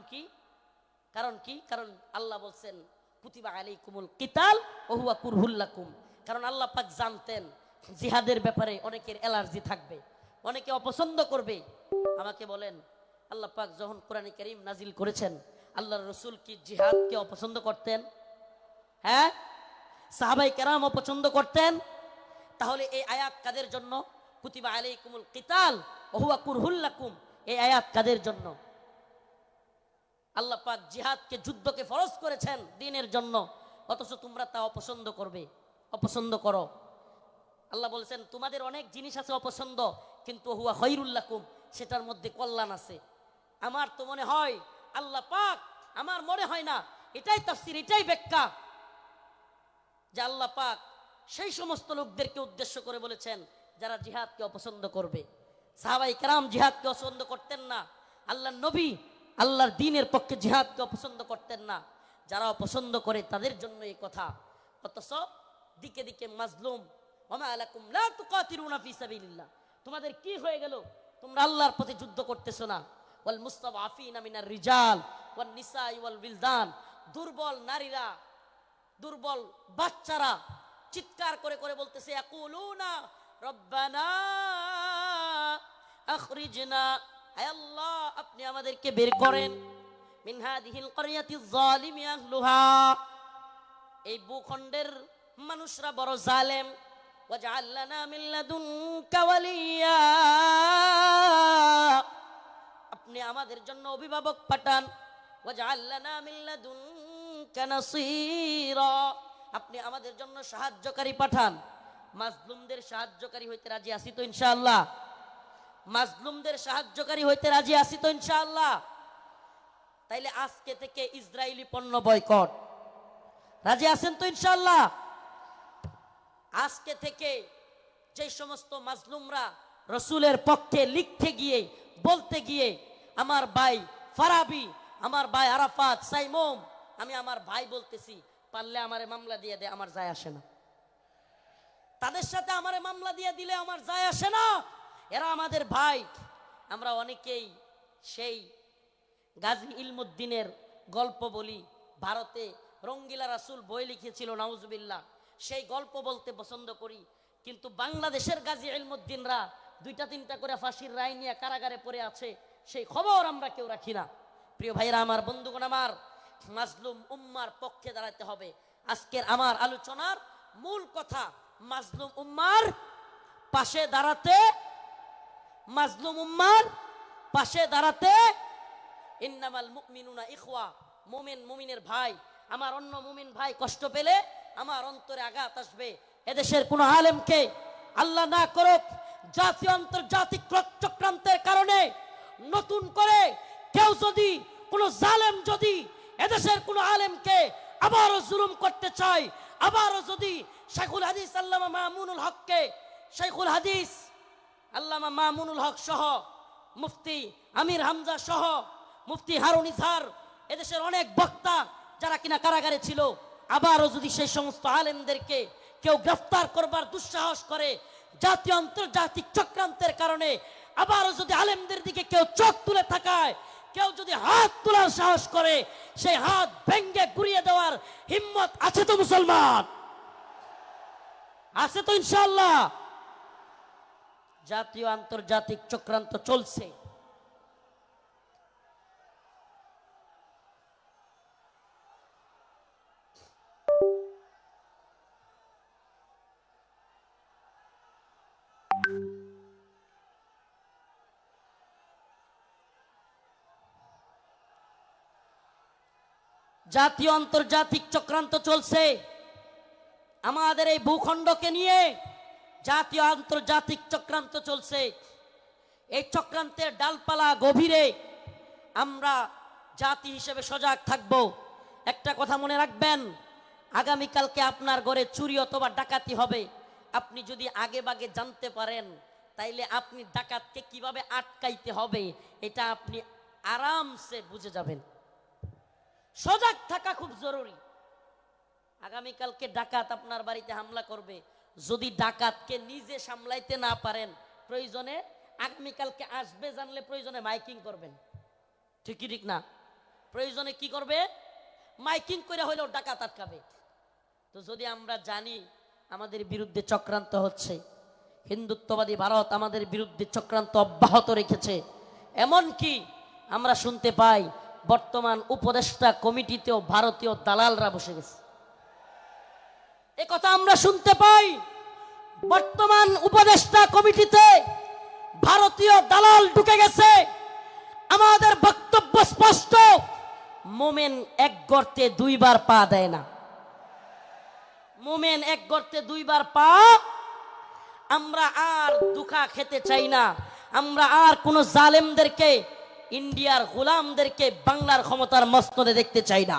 Speaker 1: কি? কারণ আল্লাহ বলছেন কুতিবা আলাইকুমুল কিতাল ওয়া হুয়া কুরহুল লাকুম। কারণ আল্লাহ পাক জানতেন জিহাদের ব্যাপারে অনেকের অ্যালার্জি থাকবে, অনেকে অপছন্দ করবে। আমাকে বলেন, আল্লাহ পাক যখন কোরআনে কারীম নাজিল করেছেন, আল্লাহর রাসূল কি জিহাদকে অপছন্দ করতেন? হ্যাঁ, সাহাবায়ে কেরাম অপছন্দ করতেন। তাহলে এই আয়াত কাদের জন্য? কুতিবা আলাইকুমুল কিতাল ওয়া হুয়া কুরহুল লাকুম, এই আয়াত কাদের জন্য? আল্লাহ পাক জিহাদকে, যুদ্ধকে ফরজ করেছেন দ্বীনের জন্য, অথচ তোমরা তা অপছন্দ করবে, অপছন্দ করো। আল্লাহ বলেছেন তোমাদের অনেক জিনিস আছে অপছন্দ, কিন্তু হুয়া খায়রুল লাকুম, সেটার মধ্যে কল্যাণ আছে। আমার তো মনে হয় আল্লাহ পাক, আমার মনে হয় না, এটাই তাফসীর, এটাই ব্যাখ্যা, যে আল্লাহ পাক সেই সমস্ত লোকদেরকে উদ্দেশ্য করে বলেছেন যারা জিহাদকে অপছন্দ করবে। সাহাবাই কেরাম জিহাদকে অপছন্দ করতেন না, আল্লাহর নবী আল্লাহর দ্বীনের পক্ষে জিহাদকে অপছন্দ করতেন না। যারা অপছন্দ করে তাদের জন্য এই কথা। অথচ দিকে দিকে মাজলুম, ওমা আলাকুম লা তুকাতিলুনা ফি সাবিলিল্লাহ, তোমাদের কি হয়ে গেল, তোমরা আল্লাহর পথে যুদ্ধ করতেছ না। ওয়াল মুস্তাদআফিনা মিনার রিজাল ওয়ান নিসাই ওয়াল বিলদান, দুর্বল নারীরা, দুর্বল বাচ্চারা চিৎকার করে করে বলতেছে ইয়াকুলুনা রব্বানা আখরিজনা, আয় আল্লাহ আপনি আমাদেরকে বের করেন, মিন হাদিহিল ক্বরিয়াতিজ যালিমি আহলুহা, এই ভূখণ্ডের মানুষরা বড় জালেম, ওয়াজআল লানা মিন লাদুনকা ওয়ালিয়া, আপনি আমাদের জন্য অভিভাবক পাঠান, ওয়াজআল লানা মিন লাদুনকা নাসীরা, আপনি আমাদের জন্য সাহায্যকারী পাঠান। মাজলুমদের সাহায্যকারী হইতে রাজি আছি তো ইনশাআল্লাহ? মাজলুমদের সাহায্যকারী হইতে রাজি আছি তো ইনশাআল্লাহ? তাইলে আজকে থেকে ইসরায়েলি পণ্য বয়কট, রাজি আছেন তো ইনশাআল্লাহ? আজকে থেকে যে সমস্ত মাজলুমরা রসুলের পক্ষে লিখতে গিয়ে, বলতে গিয়ে, আমার ভাই ফারাবি, আমার ভাই আরাফাত, সাইমুম, আমি আমার ভাই বলতেছি, পারলে আমারে মামলা দিয়ে দে, আমার যায় আসে না। তাদের সাথে আমারে মামলা দিয়ে দিলে আমার যায় আসে না, এরা আমাদের ভাই। আমরা অনেকেই সেই গাজী ইলমুদ্দিনের গল্প বলি, ভারতে রঙ্গিলা রাসূল বই লিখেছিল, নাউজুবিল্লাহ, সেই গল্প বলতে পছন্দ করি। কিন্তু বাংলাদেশের গাজী ইলমুদ্দিনরা 2-3টা করে ফাঁসির রায় নিয়ে কারাগারে পড়ে আছে, সেই খবর আমরা কেউ রাখি না। প্রিয় ভাইরা আমার, বন্ধুগণ আমার, মাজলুম উম্মার পক্ষে দাঁড়াতে হবে। আজকের আমার আলোচনার মূল কথা, মাজলুম উম্মার পাশে দাঁড়াতে, মাজলুম উম্মার পাশে দাঁড়াতে। ইন্নামাল মুমিনুনা ইখওয়া, মুমিন মুমিনের ভাই। আমার অন্য মুমিন ভাই কষ্ট পেলে আমার অন্তরে আঘাত আসবে। এদেশের কোন আলেমকে আল্লাহ না করুক জাতীয় আন্তর্জাতিক চক্রান্তের কারণে নতুন করে কেউ যদি, কোন জালেম যদি এদেশের কোন আলেমকে আবারও জুলুম করতে চায়, আবারও যদি শেখুল হাদিস আল্লামা মামুনুল হককে, শেখুল হাদিস আল্লামা মামুনুল হক সহ, মুফতি আমির হামজা সহ, মুফতি হারুন ইজহার, এদেশের অনেক বক্তা যারা কিনা কারাগারে ছিল, আবারও যদি সেই সমস্ত আলেমদেরকে কেউ গ্রেফতার করবার দুঃসাহস করে, জাতীয় আন্তর্জাতিক চক্রান্তের কারণে আবারও যদি আলেমদের দিকে কেউ চোখ তুলে তাকায়, কেউ যদি হাত তোলার সাহস করে, সেই হাত ভেঙ্গে গুড়িয়ে দেওয়ার হিম্মত আছে তো মুসলমান? আছে তো ইনশাআল্লাহ? জাতীয় আন্তর্জাতিক চক্রান্ত চলছে। জাতীয় আন্তর্জাতিক চক্রান্ত চলছে আমাদের এই ভূখণ্ডকে নিয়ে, জাতীয় আন্তর্জাতিক চক্রান্ত চলছে। এই চক্রান্তের ডালপালা গভীরে আমরা জাতি হিসেবে সজাগ থাকব। একটা কথা মনে রাখবেন, আগামীকালকে আপনার ঘরে চুরি অথবা ডাকাতি হবে, আপনি যদি আগে ভাগে জানতে পারেন, তাইলে আপনি ডাকাতকে কিভাবে আটকাইতে হবে এটা আপনি আরামসে বুঝে যাবেন। সজাগ থাকা খুব জরুরি। আগামীকালকে ডাকাত আপনার বাড়িতে হামলা করবে, যদি ডাকাতকে নিজে সামলাইতে না পারেন, প্রয়োজনে আগামীকালকে আসবে জানলে প্রয়োজনে মাইকিং করবেন, ঠিক কি ঠিক না? প্রয়োজনে কি করবে? মাইকিং করে হইলেও ডাকাত আটকাবে। তো যদি আমরা জানি আমাদের বিরুদ্ধে চক্রান্ত হচ্ছে, হিন্দুত্ববাদী ভারত আমাদের বিরুদ্ধে চক্রান্ত অব্যাহত রেখেছে, এমনকি আমরা শুনতে পাই বর্তমান উপদেষ্টা কমিটিতেও ভারতীয় দালালরা বসে গেছে। এ কথা আমরা শুনতে পাই, বর্তমান উপদেষ্টা কমিটিতে ভারতীয় দালাল ঢুকে গেছে। আমাদের বক্তব্য স্পষ্ট, মোমেন এক গর্তে দুইবার পা দেয় না। মোমেন এক গর্তে দুইবার পা। আমরা আর দুখা খেতে চাই না। আমরা আর কোন জালেমদেরকে, ইন্ডিয়ার গোলামদেরকে বাংলার ক্ষমতার মস্তদে দেখতে চাই না।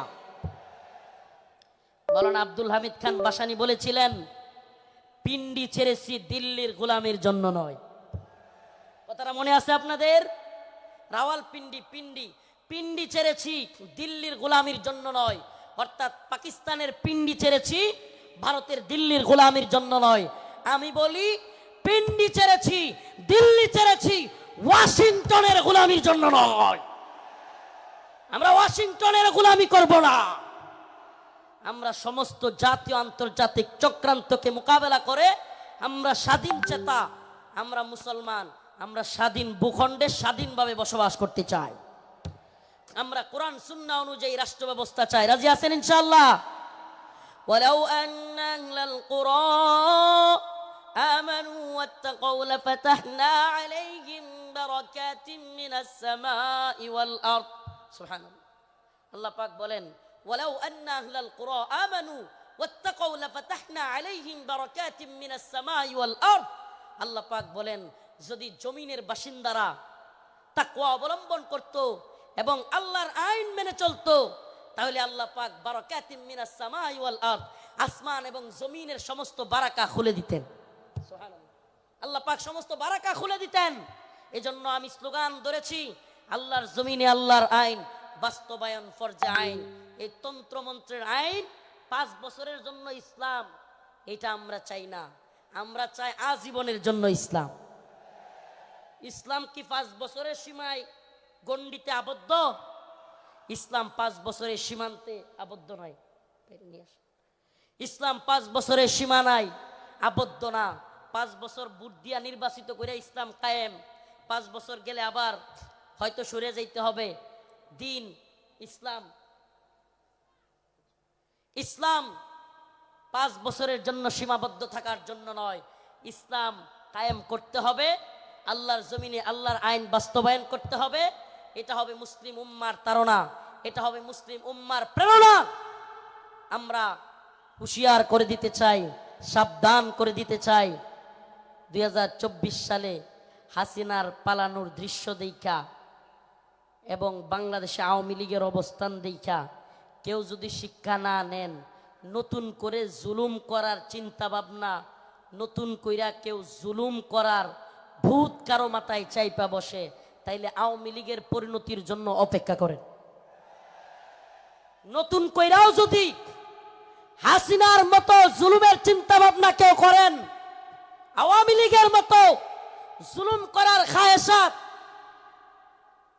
Speaker 1: মাওলানা আব্দুল হামিদ খান বাসানী বলেছিলেন, পিন্ডি ছেড়েছি দিল্লির গোলামের জন্য নয়। কথাটা মনে আছে আপনাদের? রাওয়ালপিন্ডি পিন্ডি পিন্ডি ছেড়েছি দিল্লির গোলামির জন্য নয়। অর্থাৎ পাকিস্তানের পিন্ডি ছেড়েছি ভারতের দিল্লির গোলামির জন্য নয়। আমি বলি পিন্ডি ছেড়েছি, দিল্লি ছেড়েছি ওয়াশিংটনের গোলামির জন্য নয়। আমরা ওয়াশিংটনের গোলামি করব না। আমরা সমস্ত জাতীয় আন্তর্জাতিক চক্রান্তকে মোকাবেলা করে আমরা স্বাধীন চেতা, আমরা মুসলমান, আমরা স্বাধীন ভূখণ্ডে স্বাধীনভাবে বসবাস করতে চাই। আমরা কোরআন সুন্নাহ অনুযায়ী রাষ্ট্র ব্যবস্থা চাই। রাজি আছেন ইনশাআল্লাহ? ওয়ালাউ আন্না আহলাল কুরা আমানু ওয়াত্তাকাউ লাফাতাহনা আলাইহিম বারাকাতিম মিনাস সামাই ওয়াল আরদ। সুবহানাল্লাহ। আল্লাহ পাক বলেন, ওয়ালাউ আন্না আহলাল কুরা আমানু ওয়াত্তাকাউ লাফাতাহনা আলাইহিম বারাকাতিম মিনাস সামাই ওয়াল আরদ। আল্লাহ পাক বলেন, যদি জমিনের বাসিন্দারা তাকওয়া অবলম্বন করত এবং আল্লাহর আইন মেনে চলতো, তাহলে আল্লাহ পাক বারাকাতিম মিনাস সামাই ওয়াল আরদ, আসমান এবং জমিনের সমস্ত বারাকা খুলে দিতেন। সুবহানাল্লাহ। আল্লাহ পাক সমস্ত বারাকা খুলে দিতেন। এজন্য আমি স্লোগান ধরেছি, আল্লাহর জমিনে আল্লাহর আইন বাস্তবায়ন ফরজে আইন। এই তন্ত্রমন্ত্রের আইন 5 বছরের জন্য ইসলাম, এটা আমরা চাই না। আমরা চাই আজীবনের জন্য ইসলাম। ইসলাম কি 5 বছরের সীমায় গণ্ডিতে আবদ্ধ? ইসলাম 5 বছরের সীমান্তে আবদ্ধ নয়। ইসলাম 5 বছরের সীমানায় আবদ্ধ না। 5 বছর ভোট দিয়া নির্বাচিত করে ইসলাম কায়েম। 5 বছর গেলে আবার হয়তো সরে যাইতে হবে। দিন ইসলাম, ইসলাম 5 বছরের জন্য সীমাবদ্ধ থাকার জন্য নয়। ইসলাম কায়েম করতে হবে, আল্লাহর জমিনে আল্লাহর আইন বাস্তবায়ন করতে হবে। এটা হবে মুসলিম উম্মার তাড়না, এটা হবে মুসলিম উম্মার প্রেরণা। আমরা হুঁশিয়ার করে দিতে চাই, সাবধান করে দিতে চাই। 2024 সালে হাসিনার পালানোর দৃশ্য দেখা এবং বাংলাদেশে আওয়ামী লীগের অবস্থান দেখা কেউ যদি শিক্ষা না নেন, নতুন করে জুলুম করার চিন্তা ভাবনা, নতুন কইরা কেউ জুলুম করার ভূত কারো মাথায় চাইপা বসে, তাইলে আওয়ামী লীগের পরিণতির জন্য অপেক্ষা করেন। নতুন কইরাও যদি হাসিনার মতো জুলুমের চিন্তা ভাবনা কেউ করেন, আওয়ামী লীগের মতো জুলুম করার খায়েশাত,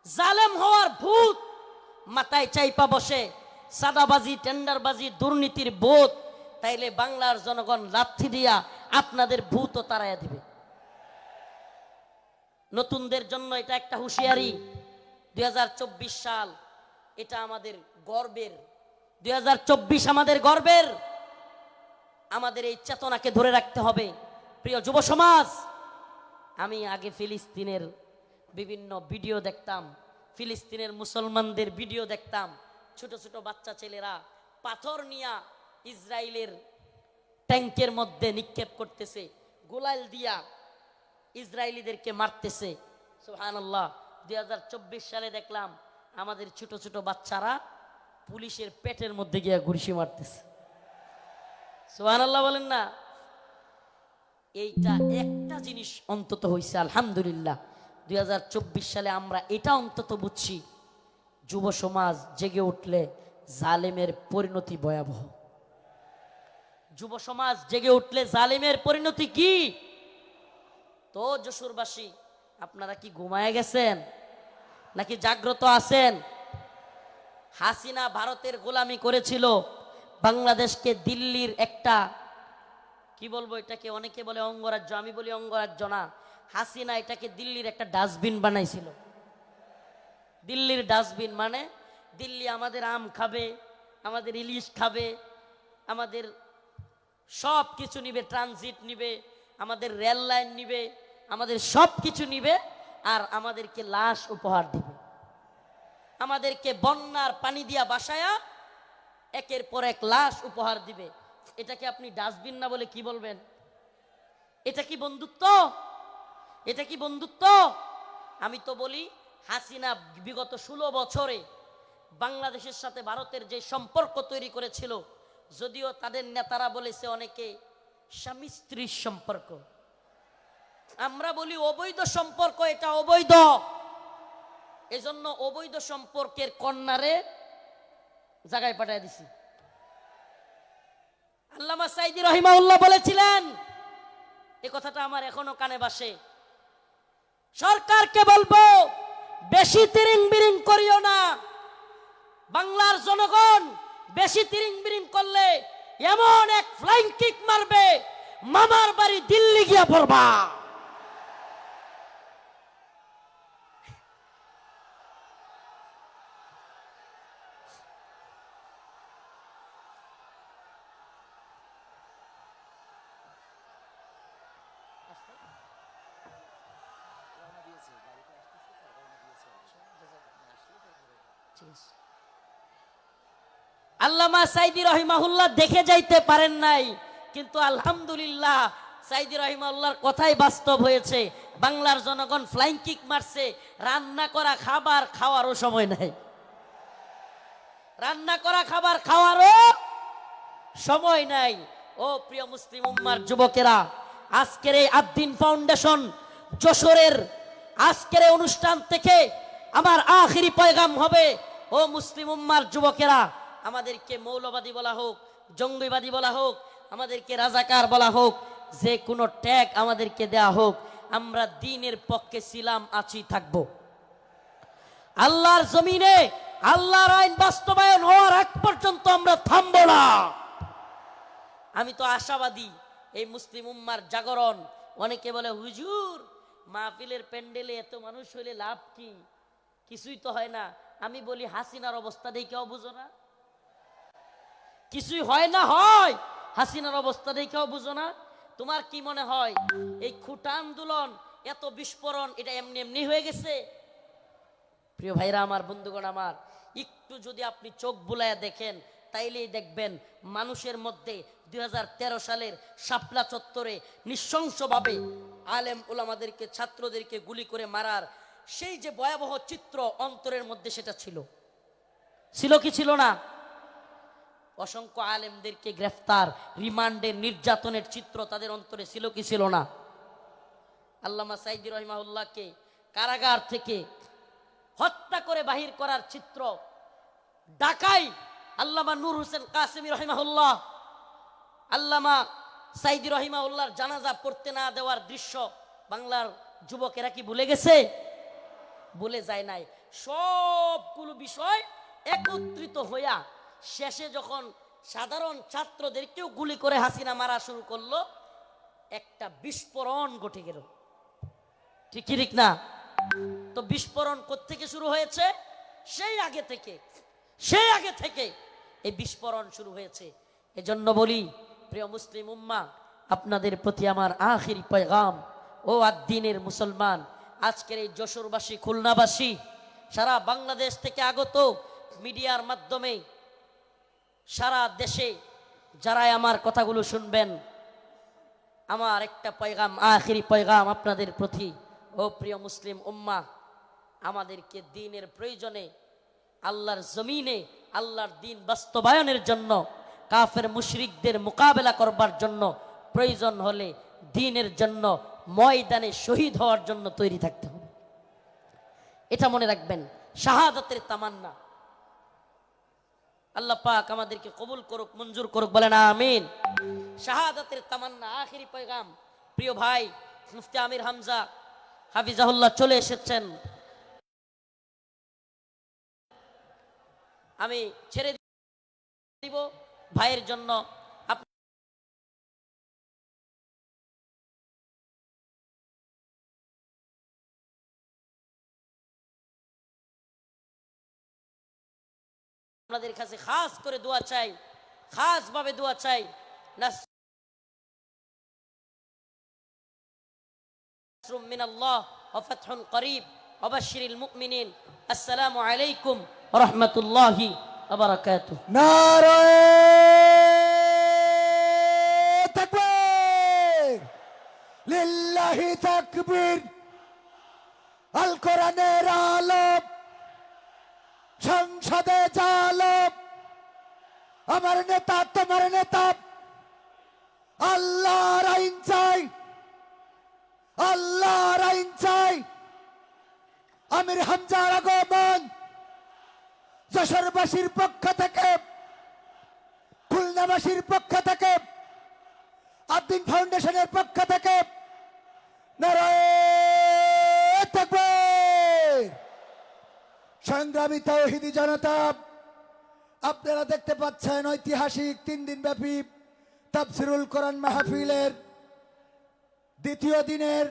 Speaker 1: জালেম হওয়ার ভূত মাথায় চাইপা বসে, সাদাবাজি, টেন্ডারবাজি, দুর্নীতির বোধ, তাইলে বাংলার জনগণ লাথি দিয়া আপনাদের ভূতও তাড়াইয়া দিবে। নতুনদের জন্য এটা একটা হুঁশিয়ারি। 2024 সাল এটা আমাদের গর্বের। 2024 আমাদের গর্বের। আমাদের এই চেতনাকে ধরে রাখতে হবে। প্রিয় যুব সমাজ, আমি আগে ফিলিস্তিনের বিভিন্ন ভিডিও দেখতাম, ফিলিস্তিনের মুসলমানদের ভিডিও দেখতাম। ছোট ছোট বাচ্চা ছেলেরা পাথর নিয়ে ইসরায়েলের ট্যাঙ্কের মধ্যে নিক্ষেপ করতেছে, গোলাল দিয়া ইসরায়েলিদেরকে মারতেছে। সুবহানাল্লাহ। 2024 সালে দেখলাম আমাদের ছোট ছোট বাচ্চারা পুলিশের পেটের মধ্যে গিয়া ঘুষি মারতেছে। সুবহানাল্লাহ বলেন না? এইটা একটা জিনিস অন্তত হইছে, আলহামদুলিল্লাহ। 2024 সালে আমরা এটা অন্তত বুঝছি, যুব সমাজ জেগে উঠলে জালেমের পরিণতি ভয়াবহ। যুব সমাজ জেগে উঠলে জালেমের পরিণতি কি? তো যশোরবাসী, আপনারা কি ঘুমায় গেছেন নাকি জাগ্রত আছেন? হাসিনা ভারতের গোলামি করেছিল, বাংলাদেশকে দিল্লির একটা, কি বলবো এটাকে, অনেকে বলে অঙ্গরাজ্য, আমি বলি অঙ্গরাজ্য না। হাসিনা এটাকে দিল্লির একটা ডাস্টবিন বানাইছিল। দিল্লির ডাস্টবিন মানে দিল্লি আমাদের আম খাবে, আমাদের ইলিশ খাবে, আমাদের সব কিছু নিবে, ট্রানজিট নিবে, আমাদের রেল লাইন নিবে, আমাদের সব কিছু নিবে, আর আমাদেরকে লাশ উপহার দিবে। আমাদেরকে বন্যার পানি দিয়া বাসায়া একের পর এক লাশ উপহার দিবে। এটাকে আপনি ডাস্টবিন না বলে কি বলবেন? এটা কি বন্ধুত্ব? এটা কি বন্ধুত্ব? আমি তো বলি, হাসিনা বিগত 16 বছরে বাংলাদেশের সাথে ভারতের যে সম্পর্ক তৈরি করেছিল, যদিও তাদের নেতারা বলেছে অনেকে স্বামী স্ত্রীর সম্পর্ক, আমরা বলি অবৈধ সম্পর্ক, এটা অবৈধ। এজন্য অবৈধ সম্পর্কের কন্যারে জায়গায় পাঠিয়ে দিছি। আল্লামা সাইদি রহিমাহুল্লাহ বলেছিলেন, এই কথাটা আমার এখনো কানে বাসে, সরকারকে বলবো বেশি তিরিং বিরিং করিও না। বাংলার জনগণ বেশি তিরিং বিরিং করলে এমন এক ফ্লাইং কিক মারবে, মামার বাড়ি দিল্লি গিয়া পড়বা। আল্লামা সাইদি রহিমাহুল্লাহ দেখে যাইতে পারেন নাই, কিন্তু আলহামদুলিল্লাহ সাইদি রহিমাহুল্লাহর কথাই বাস্তব হয়েছে। বাংলার জনগণ ফ্লাইং কিক মারছে, রান্না করা খাবার খাওয়ারও সময় নাই, রান্না করা খাবার খাওয়ারও সময় নাই। ও প্রিয় মুসলিম উম্মার যুবকেরা, আজকের এই আদ্দিন ফাউন্ডেশন যশোরের আজকের এই অনুষ্ঠান থেকে আমার আখিরি পয়গাম হবে, ও মুসলিম উম্মার যুবকেরা, আমাদেরকে মৌলবাদী বলা হোক, জঙ্গিবাদী বলা হোক, আমাদেরকে রাজাকার বলা হোক, যে কোনো ট্যাগ আমাদেরকে দেয়া হোক, আমরা দ্বীনের পক্ষে ছিলাম, আছি, থাকব। আল্লাহর জমিনে আল্লাহর আইন বাস্তবায়ন হওয়ার আগ পর্যন্ত আমরা থামব না। আমি তো আশাবাদী এই মুসলিম উম্মার জাগরণ। অনেকে বলে হুজুর মাহফিলের প্যান্ডেলে এত মানুষ হইলে লাভ কি? কিছুই তো হয় না। আমি বলি হাসিনার অবস্থা দেখেও বুঝো না? কিছুই হয় না, হয় হাসিনার অবস্থা দেখেও বুঝো না? তোমার কি মনে হয় এই খুঁটা আন্দোলন, এত বিস্ফোরণ, এটা এমনি এমনি হয়ে গেছে? প্রিয় ভাইরা আমার, বন্ধুগণ আমার, একটু যদি আপনি চোখ বুলায়া দেখেন তাইলেই দেখবেন মানুষের মধ্যে 2013 সালের শাপলা চত্বরে নৃশংসভাবে আলেম ওলামাদেরকে, ছাত্রদেরকে গুলি করে মারার সেই যে ভয়াবহ চিত্র অন্তরের মধ্যে, সেটা ছিল কি ছিল না? অসংখ্য আলেমদেরকে গ্রেফতার, রিমান্ডের, নির্যাতনের চিত্র তাদের অন্তরে ছিল কি ছিল না? আল্লামা সাইদি রহিমাহুল্লাহকে কারাগার থেকে হত্যা করে বাহির করার চিত্র, ঢাকায় আল্লামা নূর হোসেন কাসেমী রহিমাহুল্লাহ, আল্লামা সাইদি রহিমাহুল্লাহর জানাজা পড়তে না দেওয়ার দৃশ্য বাংলার যুবকেরা কি ভুলে গেছে? ভুলে যায় নাই। সবগুলো বিষয় একত্রিত হইয়া শেষে যখন সাধারণ ছাত্রদেরকেও গুলি করে হাসিনা মারা শুরু করলো, একটা বিস্ফোরণ ঘটে গেল। ঠিক না? তো বিস্ফোরণ কোত্থেকে শুরু হয়েছে? সেই আগে থেকে এই বিস্ফোরণ শুরু হয়েছে। এজন্য বলি, প্রিয় মুসলিম উম্মাহ, আপনাদের প্রতি আমার আখিরি পয়গাম, ও আদ্দিনের মুসলমান, আজকের এই যশোরবাসী, খুলনাবাসী, সারা বাংলাদেশ থেকে আগত মিডিয়ার মাধ্যমে সারা দেশে যারাই আমার কথাগুলো শুনবেন, আমার একটা পয়গাম, আখিরি পয়গাম আপনাদের প্রতি। ও প্রিয় মুসলিম উম্মাহ, আমাদেরকে দ্বীনের প্রয়োজনে, আল্লাহর জমিনে আল্লাহর দ্বীন বাস্তবায়নের জন্য, কাফের মুশরিকদের মোকাবেলা করবার জন্য, প্রয়োজন হলে দ্বীনের জন্য ময়দানে শহীদ হওয়ার জন্য তৈরি থাকতে হবে। এটা মনে রাখবেন, শাহাদাতের তামান্না। আল্লাহ পাক আমাদেরকে কবুল করুক, মঞ্জুর করুক, বলেন আমিন। শাহাদাতের তামান্না, আখিরি পয়গাম। প্রিয় ভাই মুফতি আমির হামজা হাফিজাহুল্লাহ চলে এসেছেন, আমি ছেড়ে দিব ভাইয়ের জন্য। আপনাদের কাছে খাস করে দোয়া চাই, খাস ভাবে দোয়া চাই। নাসরুম মিনাল্লাহ ওয়া ফাতহুন করিব। ওয়াবাশশিরিল মুমিনিন। আসসালামু আলাইকুম ওয়া রাহমাতুল্লাহি ওয়া বারাকাতুহু।
Speaker 2: নারায়ে তাকবীর, লিল্লাহি তাকবীর। আল কোরআনের আলো, সংসদে জালো, আমার নেতা তোমার নেতা, আল্লাহর আইন চাই, আল্লাহর আইন চাই। আমির হামজার আগমন যশোরবাসীর পক্ষ থেকে, খুলনাবাসীর পক্ষ থেকে, আদ্দিন ফাউন্ডেশনের পক্ষ থেকে নারায়ে তাকবীর। সংগ্রামী তাওহীদি জনতা, আপনারা দেখতে পাচ্ছেন ঐতিহাসিক 3 দিন ব্যাপী তাফসিরুল কোরআন মাহফিলের দ্বিতীয় দিনের